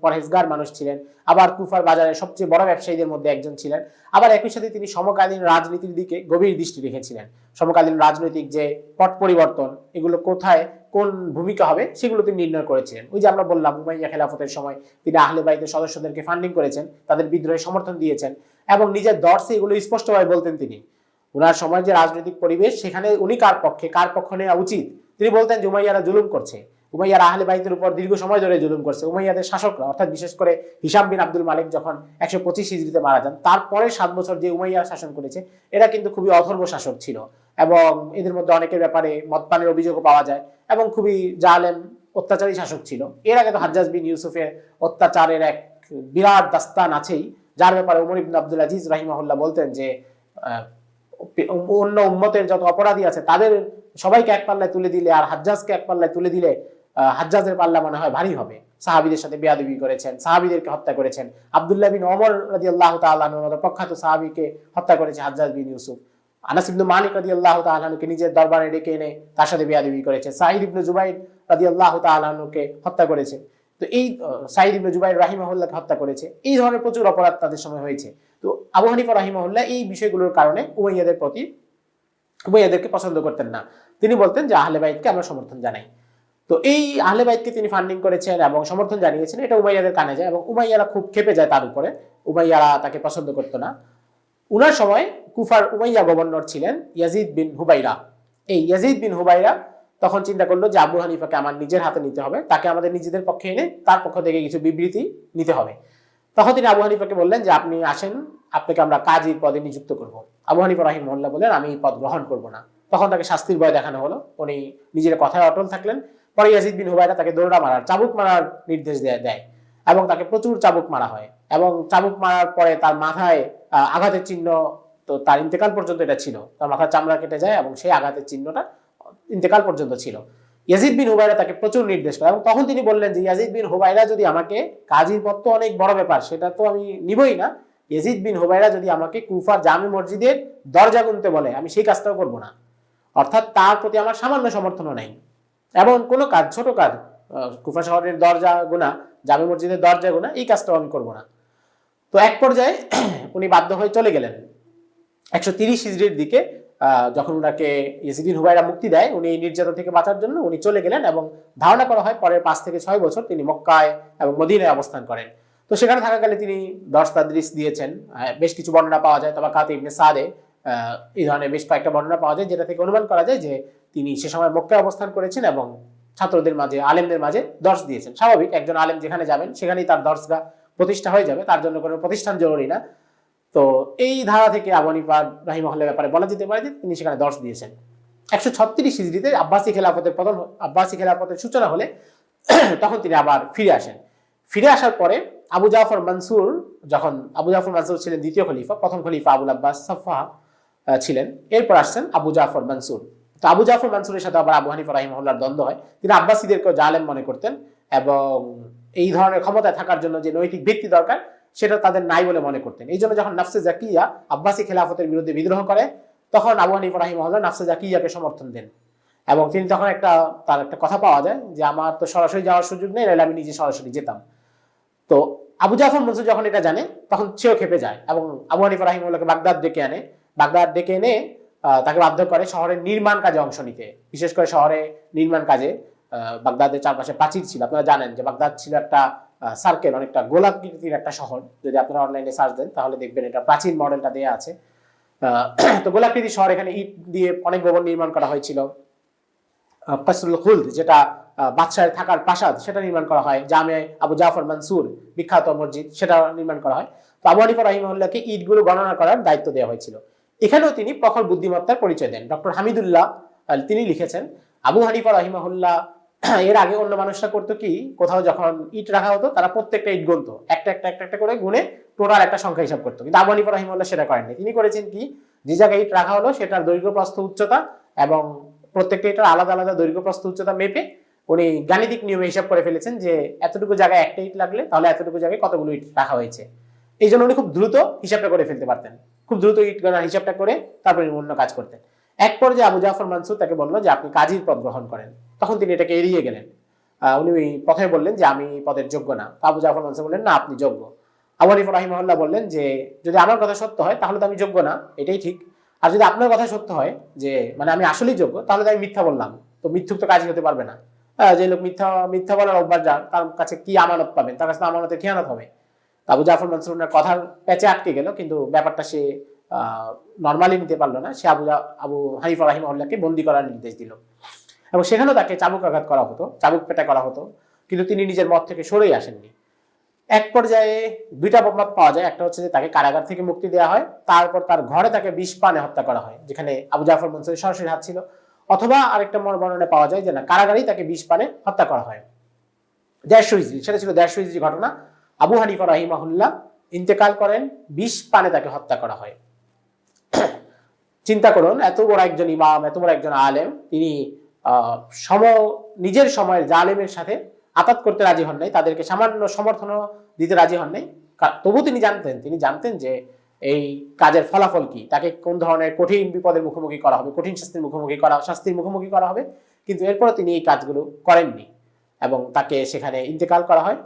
পরহেজগার মানুষ ছিলেন, আবার কুফার বাজারের সবচেয়ে বড় ব্যবসায়ীদের মধ্যে একজন ছিলেন। আবার একই সাথে তিনি সমকালীন রাজনীতির দিকে গভীর দৃষ্টি রেখেছিলেন। সমকালীন রাজনৈতিক যে পট পরিবর্তন, এগুলো কোথায় কোন ভূমিকা হবে সেগুলো তিনি নির্ণয় করেছিলেন। ওই যে আমরা বললাম উমাইয়া খেলাফতের সময় তিনি আহলে বাইতের সদস্যদেরকে ফান্ডিং করেছেন, তাদের বিদ্রোহে সমর্থন দিয়েছেন এবং নিজের দর্শে এগুলো স্পষ্টভাবে বলতেন। তিনি উনার সময় যে রাজনৈতিক পরিবেশ, সেখানে উনি কার পক্ষে, কার পক্ষ নেওয়া উচিত, তিনি বলতেন যে উমাইয়ারা জুলুম করছে, উমাইয়ারা আহলে বাইতের উপর দীর্ঘ সময় ধরে জুলুম করছে। উমাইয়াদের শাসকরা, অর্থাৎ বিশেষ করে হিশাম বিন আব্দুল মালিক যখন 125 হিজরিতে মারা যান, তারপরে 7 বছর যে উমাইয়ারা শাসন করেছে, এরা কিন্তু খুবই অথর্ব শাসক ছিল এবং এদের মধ্যে অনেকের ব্যাপারে মদপানের অভিযোগও পাওয়া যায় এবং খুবই জালেম অত্যাচারী শাসক ছিল। এর আগে তো হাজ্জাজ বিন ইউসুফের অত্যাচারের এক বিরাট দাস্তান আছেই, যার ব্যাপারে ওমর ইবনে আব্দুল আজিজ রাহিমাহুল্লাহ বলতেন যে অন্য উম্মতের যত অপরাধী আছে তাদের সবাইকে এক পাল্লায় তুলে দিলে আর হাজ্জাজকে এক পাল্লায় তুলে দিলে হাজ্জাজের পাল্লা মনে হয় ভারী হবে। সাহাবীদের সাথে বেয়াদবি করেছেন, সাহাবীদেরকে হত্যা করেছেন, আব্দুল্লাহ বিন ওমর রাদিয়াল্লাহু তাআলা আনহুর মতো প্রখ্যাত সাহাবীকে হত্যা করেছে হাজ্জাজ বিন ইউসুফ। আনাস ইবনে মালিক রাদিয়াল্লাহু তাআলা আনহুকে নিজের দরবারে ডেকে এনে তার সাথে বেয়াদবি করেছে। সাঈদ ইবনে জুবাইর রাদিয়াল্লাহু তাআলা আনহুকে হত্যা করেছে। তো এই সাঈদ ইবনে জুবাইর রাহিমাহুল্লাহকে হত্যা করেছে। এই ধরনের প্রচুর অপরাধ তাদের সময় হয়েছে। তো আবু হানিফা রাহিমাহুল্লাহ এই বিষয়গুলোর কারণে উমাইয়াদেরকে পছন্দ করতেন না। তিনি বলতেন যে আহলে বাইতকে আমরা সমর্থন জানাই। তো এই আহলে বাইতকে তিনি ফান্ডিং করেছেন এবং সমর্থন জানিয়েছেন, এটা উমাইয়াদের কানে যায় এবং উমাইয়ারা খুব ক্ষেপে যায় তার উপরে। উমাইয়ারা তাকে পছন্দ করতো না। উনার সময় কুফার উমাইয়া গভর্নর ছিলেন ইয়াজিদ বিন হুবাইরা। এই ইয়াজিদ বিন হুবাইরা তখন চিন্তা করলো যে আবু হানিফাকে আমার নিজের হাতে নিতে হবে, তাকে আমাদের নিজেদের পক্ষে এনে তার পক্ষ থেকে কিছু বিবৃতি নিতে হবে। তখন তিনি আবু হানিফাকে বললেন যে আপনি আসেন, আপনাকে আমরা কাজীর পদে নিযুক্ত করব। আবু হানিফা রাহিমাহুল্লাহ বললেন আমি এই পদ গ্রহণ করব না। তখন তাকে শাস্তির ভয় দেখানো হলো, উনি নিজের কথায় অটল থাকলেন। পরে ইয়াজিদ বিন হুবাইরা তাকে দৌড়া মারার, চাবুক মারার নির্দেশ দেয় এবং তাকে প্রচুর চাবুক মারা হয় এবং চাবুক মারার পরে তার মাথায় আঘাতের চিহ্ন, তো তার ইন্তেকাল পর্যন্ত এটা ছিল, তার মাথার চামড়া কেটে যায় এবং সেই আঘাতের চিহ্নটা ইন্তেকাল পর্যন্ত ছিল। ইয়াজিদ বিন হুবাইরা তাকে প্রচুর নির্দেশ করে এবং তখন তিনি বললেন যে ইয়াজিদ বিন হুবাইরা যদি আমাকে, কাজীর পদ তো অনেক বড় ব্যাপার, সেটা তো আমি নিবই না, ইয়াজিদ বিন হুবাইরা যদি আমাকে কুফার জামে মসজিদের দরজা গুনতে বলে আমি সেই কাজটাও করব না। অর্থাৎ তার প্রতি আমার সামান্য সমর্থনও নাই। এমন কোনো কাজ, ছোট কাজ, কুফা শহরের দরজা গোনা, জামে মসজিদের দরজা গোনা, এই কাজটাও আমি করব না। তো এক পর্যায়ে উনি বাধ্য হয়ে চলে গেলেন। 130 হিজরির দিকে যখন উনাকে ইয়াজিদ বিন হুবাইরা মুক্তি দেয়, উনি এই নির্যাতন থেকে বাঁচার জন্য উনি চলে গেলেন এবং ধারণা করা হয় পরের 5 থেকে 6 বছর তিনি মক্কায় এবং মদিনায় অবস্থান করেন। তো সেখানে থাকাকালে তিনি দর্স তাদরিস দিয়েছেন। বেশ কিছু বর্ণনা পাওয়া যায়, তাবাকাত ইবনে সাদে এই ধরনের বেশ কয়েকটা বর্ণনা পাওয়া যায়, যেটা থেকে অনুমান করা যায় যে তিনি সে সময় মক্কায় অবস্থান করেছেন এবং ছাত্রদের মাঝে, আলেমদের মাঝে দর্স দিয়েছেন। স্বাভাবিক, একজন আলেম যেখানে যাবেন সেখানেই তার দর্সগাহ প্রতিষ্ঠা হয়ে যাবে, তার জন্য কোনো প্রতিষ্ঠান জরুরি না। তো এই ধারা থেকে আবু হানিফা রাহিমাহুল্লাহর ব্যাপারে বলা যেতে পারে যে তিনি সেখানে দর্স দিয়েছেন। 136 হিজরিতে আব্বাসী খেলাফতের সূচনা হলে তখন তিনি আবার ফিরে আসেন। ফিরে আসার পরে আবু জাফর মানসুর ছিলেন দ্বিতীয় খলিফা, প্রথম খলিফা আবুল আব্বাস সাফা ছিলেন, এরপর আসছেন আবু জাফর মানসুর। তো আবু জাফর মানসুরের সাথে আবার আবু হানিফা রাহিমাহুল্লাহর দ্বন্দ্ব হয়। তিনি আব্বাসীদেরকেও জালেম মনে করতেন এবং এই ধরনের ক্ষমতায় থাকার জন্য যে নৈতিক ভিত্তি দরকার সেটা তাদের নাই বলে মনে করতেন। এই জন্য যখন নাফসে জাকিয়া আব্বাসী খেলাফতের বিরুদ্ধে বিদ্রোহ করে, তখন আবু হানিফা রাহিমাহুল্লাহ নাফসে জাকিয়াকে সমর্থন দেন এবং তিনি তখন তার একটা কথা পাওয়া যায় যে আমার তো সরাসরি যাওয়ার সুযোগ নেই, নাহলে আমি নিজে সরাসরি যেতাম। তো আবু জাফর মানসুর যখন এটা জানে তখন সেও খেপে যায় এবং আবু হানিফা রাহিমাহুল্লাহকে বাগদাদ ডেকে এনে তাকে বাধ্য করে শহরের নির্মাণ কাজে অংশ নিতে। বিশেষ করে শহরে নির্মাণ কাজে বাগদাদের চারপাশে প্রাচীর ছিল। আপনারা জানেন যে বাগদাদ ছিল একটা সার্কেল, অনেকটা গোলাকৃতির একটা শহর। যদি আপনারা অনলাইনে সার্চ দেন তাহলে দেখবেন এটা প্রাচীন মডেলটা দেয়া আছে। তো গোলাকৃতির শহর, এখানে ইট দিয়ে অনেক ভবন নির্মাণ করা হয়েছিল। কাসরুল খুলদ, যেটা বাদশাহের থাকার প্রাসাদ, সেটা নির্মাণ করা হয়। জামে আবু জাফর মানসুর, বিখ্যাত মসজিদ, সেটা নির্মাণ করা হয়। তো আবু হানিফা রাহিমাহুল্লাহকে ইটগুলো গণনা করার দায়িত্ব দেওয়া হয়েছিল। এখানেও তিনি প্রখর বুদ্ধিমত্তার পরিচয় দেন। ডক্টর হামিদুল্লাহ তিনি লিখেছেন আবু হানিফা রাহিমাহুল্লাহ এর আগে অন্য মানুষরা করতো কি, কোথাও যখন ইট রাখা হতো তারা প্রত্যেকটা ইট গুনতো, একটা করে গুনে টোটাল একটা সংখ্যা হিসাব করতো। কিন্তু আবু হানিফা রাহিমাহুল্লাহ সেটা করেননি। তিনি করেছেন কি, যে জায়গায় ইট রাখা হলো সেটার দৈর্ঘ্য প্রস্থ উচ্চতা এবং প্রত্যেকটা ইটের আলাদা আলাদা দৈর্ঘ্য প্রস্থ উচ্চতা মেপে উনি গাণিতিক নিয়মে হিসাব করে ফেলেছেন যে এতটুকু জায়গায় একটা ইট লাগলে তাহলে এতটুকু জায়গায় কতগুলো ইট রাখা হয়েছে। এই জন্য উনি খুব দ্রুত হিসাবটা করে ফেলতে পারতেন, খুব দ্রুত ইট গণার হিসাবটা করে তারপরে অন্য কাজ করতেন। এক পর্যায়ে আবু জাফর মানসুর তাকে বললো যে আপনি কাজীর পদ গ্রহণ করেন। তখন তিনি এটাকে এড়িয়ে গেলেন। উনি ওই প্রথমে বললেন যে আমি পদের যোগ্য না। আবু জাফর মানসুর বললেন না আপনি যোগ্য। আবু হানিফা রাহিমাহুল্লাহ বললেন যে যদি আমার কথা সত্য হয় তাহলে তো আমি যোগ্য না, এটাই ঠিক। আর যদি আপনার কথা সত্য হয় যে মানে আমি আসলেই যোগ্য, তাহলে তো আমি মিথ্যা বললাম, তো মিথ্যুক তো কাজী হতে পারবে না। যে লোক মিথ্যা মিথ্যা বলার অভ্যাস যার, তার কাছে কি আমানত পাবেন, তার কাছে আমানতের খেয়ানত হবে। আবু জাফর মানসুর ওনার কথার প্যাচে আটকে গেল, কিন্তু ব্যাপারটা সে নর্মালি নিতে পারলো না। সে আবু হানিফা রাহিমাহুল্লাহকে বন্দি করার নির্দেশ দিল এবং সেখানেও তাকে চাবুক আঘাত করা হতো, চাবুক পেটা করা হতো, কিন্তু তিনি নিজের মত থেকে সরেই আসেননি। এক পর্যায়ে দুইটা মত পাওয়া যায়, একটা হচ্ছে যে তাকে কারাগার থেকে মুক্তি দেওয়া হয়, তারপর তার ঘরে তাকে বিষ পানে হত্যা করা হয়, যেখানে আবু জাফর মানসুরের সরাসরি হাত ছিল। অথবা আরেকটা বর্ণনা পাওয়া যায় যে না, কারাগারেই তাকে বিষ পানে হত্যা করা হয়। 150 হিজরি, সেটা ছিল 150 হিজরি ঘটনা। আবু হানিফা রাহিমাহুল্লাহ ইন্তেকাল করেন, বিষ পানে তাকে হত্যা করা হয়। চিন্তা করুন, এত বড় একজন ইমাম, এত বড় একজন আলেম, তিনি নিজের সময়ের জালেমের সাথে আতাত করতে রাজি হন নাই, তাদেরকে সামান্য সমর্থনও দিতে রাজি হন নাই। তবু তিনি জানতেন যে এই কাজের ফলাফল কি, তাকে কোন ধরনের কঠিন বিপদের মুখোমুখি করা হবে, কঠিন শাস্তির মুখোমুখি করা হবে। কিন্তু এরপরও তিনি এই কাজগুলো করেননি এবং তাকে সেখানে ইন্তেকাল করা হয়।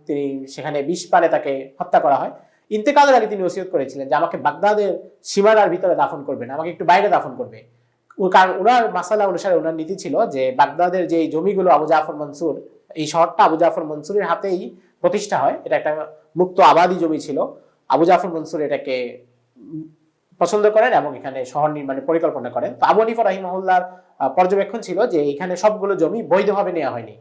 তিনি সেখানে বিষ পানে তাকে হত্যা করা হয়। ইন্তেকালের আগে তিনি ওসিয়ত করেছিলেন যে আমাকে বাগদাদের সীমানার ভিতরে দাফন করবে না, আমাকে একটু বাইরে দাফন করবে। কারণ ওনার মাসালা অনুসারে ওনার নীতি ছিল যে বাগদাদের যে জমিগুলো আবু জাফর মনসুর, এই শহরটা আবু জাফর মনসুরের হাতেই প্রতিষ্ঠা হয়, এটা একটা মুক্ত আবাদি জমি ছিল। আবু জাফর মনসুর এটাকে পছন্দ করেন এবং এখানে শহর নির্মাণের পরিকল্পনা করেন। তো আবু হানিফা রাহিমাহুল্লাহর পর্যবেক্ষণ ছিল যে এখানে সবগুলো জমি বৈধভাবে নেওয়া হয়নি,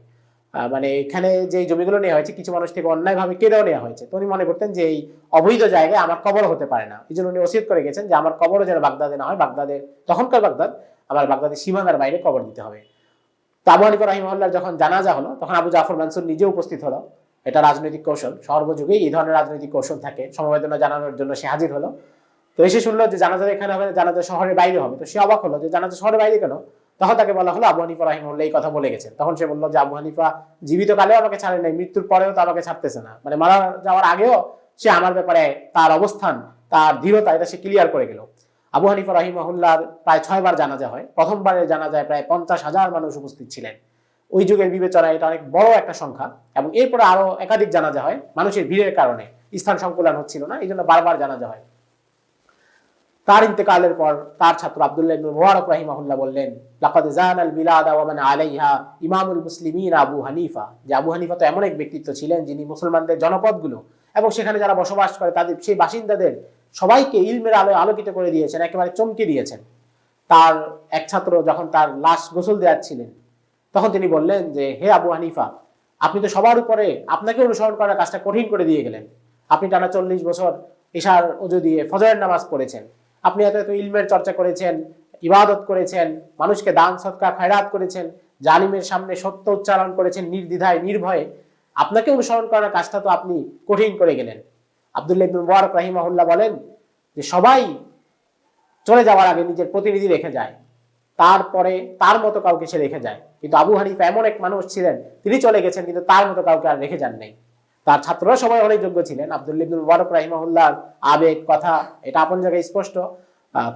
মানে এখানে যে জমিগুলো নেওয়া হয়েছে কিছু মানুষ থেকে অন্যায়ভাবে কেড়েও নেওয়া হয়েছে। তো উনি মনে করতেন যে এই অবৈধ জায়গায় আমার কবর হতে পারে না, এই জন্য উনি ওসিয়ত করে গেছেন যে আমার কবরও যেন বাগদাদে না হয়, বাগদাদের তখনকার বাগদাদ আমার বাগদাদের সীমানার বাইরে কবর দিতে হবে। তো আবু হানিফা রাহিমাহুল্লাহর যখন জানাজা হলো তখন আবু জাফর মানসুর নিজে উপস্থিত হলো। এটা রাজনৈতিক কৌশল, সর্বযুগেই এই ধরনের রাজনৈতিক কৌশল থাকে, সমবেদনা জানানোর জন্য সে হাজির হলো। তো এসে শুনলো যে জানাজা এখানে হবে, জানাজা শহরের বাইরে হবে। তো সে অবাক হলো যে জানাজা শহরের বাইরে কেন? তখন তাকে বলা হলো আবু হানিফা রাহিমাহুল্লাহ এই কথা বলে গেছেন। তখন সে বললো যে আবু হানিফা জীবিত কালেও আমাকে ছাড়ে নাই, মৃত্যুর পরেও তো আমাকে ছাড়তেছে না, মানে মারা যাওয়ার আগেও সে আমার ব্যাপারে তার অবস্থান, তার দৃঢ়তা, এটা সে ক্লিয়ার করে গেল। আবু হানিফা রাহিমাহুল্লাহর প্রায় 6 বার জানাজা হয়। প্রথমবারের জানাজায় প্রায় 50,000 মানুষ উপস্থিত ছিলেন। ওই যুগের বিবেচনায় এটা অনেক বড় একটা সংখ্যা। এবং এরপরে আরো একাধিক জানাজা হয়, মানুষের ভিড়ের কারণে স্থান সংকুলন হচ্ছিল না, এই জন্য বারবার জানাজা হয়। তার ইন্তেকালের পর তার ছাত্র আব্দুল্লাহ ইবনে মুবারক রাহিমাহুল্লাহ বললেন, লাকাদ জানাল বিলাদা ওয়া মান আলাইহা ইমামুল মুসলিমিন আবু হানিফা, যে আবু হানিফা তো এমন এক ব্যক্তিত্ব ছিলেন যিনি মুসলমানদের জনপদগুলো এবং সেখানে যারা বসবাস করে তাদের সেই বাসিন্দাদের সবাইকে ইলমের আলোয় আলোকিত করে দিয়েছেন, একেবারে চমকে দিয়েছেন। তার এক ছাত্র যখন তার লাশ গোসল দেওয়াচ্ছিলেন তখন তিনি বললেন যে হে আবু হানিফা, আপনি তো সবার উপরে আপনাকে অনুসরণ করার কাজটা কঠিন করে দিয়ে গেলেন। আপনি টানা 40 বছর ইশার ওযু দিয়ে ফজরের নামাজ পড়েছেন, আপনি এত এত ইলমের চর্চা করেছেন, ইবাদত করেছেন, মানুষকে দান সদকা খায়রাত করেছেন, জালিমের সামনে সত্য উচ্চারণ করেছেন নির্দ্বিধায় নির্ভয়ে, আপনাকে অনুসরণ করার কাজটা তো আপনি কঠিন করে গেলেন। আব্দুল্লাহ ইবনে মুবারক রাহিমাহুল্লাহ বলেন যে সবাই চলে যাওয়ার আগে নিজের প্রতিনিধি রেখে যায়, তারপরে তার মতো কাউকে সে রেখে যায়, কিন্তু আবু হানিফা এমন এক মানুষ ছিলেন তিনি চলে গেছেন কিন্তু তার মতো কাউকে আর রেখে যান নাই। তার ছাত্ররা সবাই অনেক যোগ্য ছিলেন। আব্দুল্লাহ ইবনে মুবারক রাহিমাহুল্লাহর আবেগ কথা এটা আপন জায়গায় স্পষ্ট,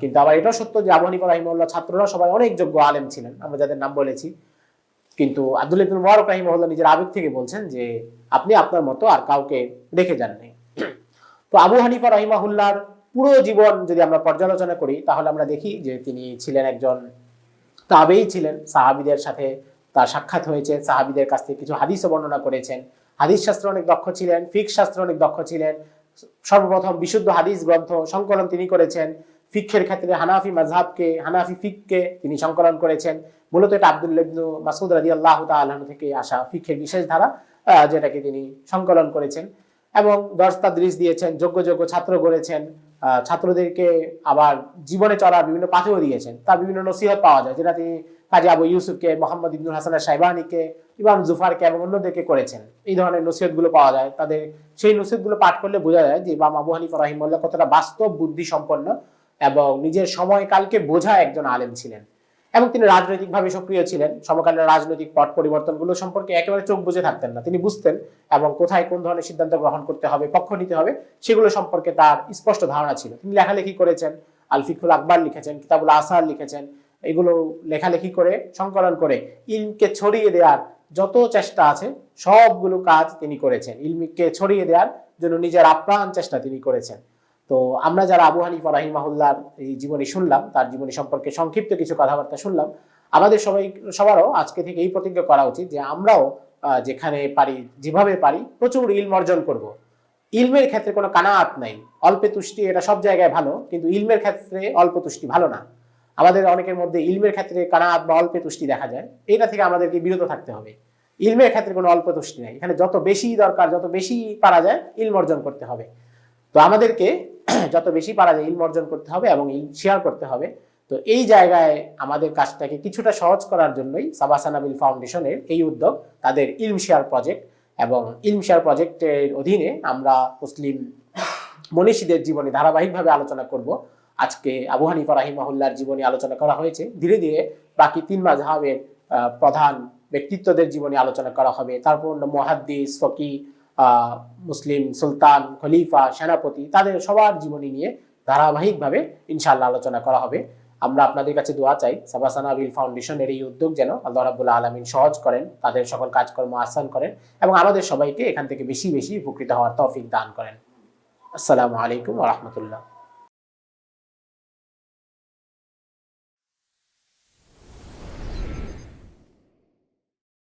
কিন্তু আবার এটাও সত্য যে আবু হানিফা রাহিমাহুল্লাহ ছাত্ররা সবাই অনেক যোগ্য আলেম ছিলেন, আমরা যাদের নাম বলেছি। কিন্তু আব্দুল্লাহ ইবনে মুবারক রাহিমাহুল্লাহ নিজের আবেগ থেকে বলছেন যে আপনি আপনার মতো আর কাউকে রেখে যান নাই। তো আবু হানিফা রাহিমাহুল্লাহর পুরো জীবন যদি আমরা পর্যালোচনা করি তাহলে আমরা দেখি যে তিনি ছিলেন একজন তাবেঈ ছিলেন, সাহাবীদের সাথে তার সাক্ষাৎ হয়েছে, সাহাবীদের কাছ থেকে কিছু হাদিসও বর্ণনা করেছেন, হাদিস শাস্ত্রে অনেক দক্ষ ছিলেন, ফিকহ শাস্ত্রে অনেক দক্ষ ছিলেন। সর্বপ্রথম বিশুদ্ধ হাদিস গ্রন্থ সংকলন তিনি করেছেন। ফিকহের ক্ষেত্রে হানাফি মাযহাবকে, হানাফি ফিকহকে তিনি সংকলন করেছেন। মূলত এটা আব্দুল্লাহ ইবনে মাসউদ রাদিয়াল্লাহু তাআলা আনহু থেকে আসা ফিকহের বিশেষ ধারা, যেটাকে তিনি সংকলন করেছেন এবং দর্স তাদরিস দিয়েছেন, যোগ্য যোগ্য ছাত্র গড়েছেন, ছাত্রদেরকে আবার জীবনে চলার বিভিন্ন পাথেও দিয়েছেন। তার বিভিন্ন নসিহত পাওয়া যায় যেটা তিনি কাজী আবু ইউসুফকে, মোহাম্মদ ইবনুল হাসান আশ-শাইবানিকে, ইমাম জুফারকে এবং অন্যদেরকে করেছেন। এই ধরনের নসিহতগুলো পাওয়া যায়, তাদের সেই নসিহতগুলো পাঠ করলে বোঝা যায় যে ইমাম আবু হানিফা রাহিমাহুল্লাহ কতটা বাস্তব বুদ্ধি সম্পন্ন এবং নিজের সময়কালকে বোঝা একজন আলেম ছিলেন। এবং তিনি রাজনৈতিকভাবে সক্রিয় ছিলেন, সমকালীন রাজনৈতিক পট পরিবর্তনগুলো সম্পর্কে একেবারে চোখ বুজে থাকতেন না, তিনি বুঝতেন এবং কোথায় কোন ধরনের সিদ্ধান্ত গ্রহণ করতে হবে, পক্ষ নিতে হবে, সেগুলো সম্পর্কে তার স্পষ্ট ধারণা ছিল। তিনি লেখালেখি করেছেন, আল ফিকুল আকবার লিখেছেন, কিতাবুল আসার লিখেছেন। এগুলো লেখালেখি করে সংকলন করে ইলমকে ছড়িয়ে দেওয়ার যত চেষ্টা আছে সবগুলো কাজ তিনি করেছেন, ইলমকে ছড়িয়ে দেওয়ার জন্য নিজের আপ্রাণ চেষ্টা তিনি করেছেন। তো আমরা যারা আবু হানিফা রাহিমাহুল্লাহর এই জীবনী শুনলাম, তার জীবনী সম্পর্কে সংক্ষিপ্ত কিছু কথাবার্তা শুনলাম, আমাদের সবারও আজকে থেকে এই প্রতিজ্ঞা করা উচিত যে আমরাও যেখানে পারি, যেভাবে পারি প্রচুর ইলম অর্জন করব। ইলমের ক্ষেত্রে কোনো কানাআত নাই, অল্পে তুষ্টি এটা সব জায়গায় ভালো, কিন্তু ইলমের ক্ষেত্রে অল্প তুষ্টি ভালো না। আমাদের অনেকের মধ্যে ইলমের ক্ষেত্রে কানাআত বা অল্পে তুষ্টি দেখা যায়, এটা থেকে আমাদেরকে বিরত থাকতে হবে। ইলমের ক্ষেত্রে কোনো অল্প তুষ্টি নাই, এখানে যত বেশি দরকার, যত বেশি পারা যায় ইলম অর্জন করতে হবে। তো আমাদেরকে যত বেশি পারা যায় ইলম অর্জন করতে হবে এবং ইলম শেয়ার করতে হবে। তো এই জায়গায় আমাদের কাজটাকে কিছুটা সহজ করার জন্যই সাবাসানাবিল ফাউন্ডেশনের এই উদ্যোগ, তাদের ইলম শেয়ার প্রজেক্ট। এবং ইলম শেয়ার প্রজেক্টের অধীনে আমরা মুসলিম মনীষীদের জীবনী ধারাবাহিকভাবে আলোচনা করব। আজকে আবু হানিফা রাহিমাহুল্লাহর জীবনী আলোচনা করা হয়েছে, ধীরে ধীরে বাকি তিন মাযহাবের প্রধান ব্যক্তিত্বদের জীবনী আলোচনা করা হবে। তারপর মুহাদ্দিস, ফকি, মুসলিম সুলতান, খলিফা, সেনাপতি, তাদের সবার জীবনী নিয়ে ধারাবাহিকভাবে ইনশাআল্লাহ আলোচনা করা হবে। আমরা আপনাদের কাছে দোয়া চাই সাবাসানাবিল ফাউন্ডেশনের এই উদ্যোগ যেন আল্লাহ রাব্বুল আলামিন সহজ করেন, তাদের সকল কাজকর্ম আসান করেন এবং আমাদের সবাইকে এখান থেকে বেশি বেশি উপকৃত হওয়ার তৌফিক দান করেন। আসসালামু আলাইকুম ওয়া রাহমাতুল্লাহ।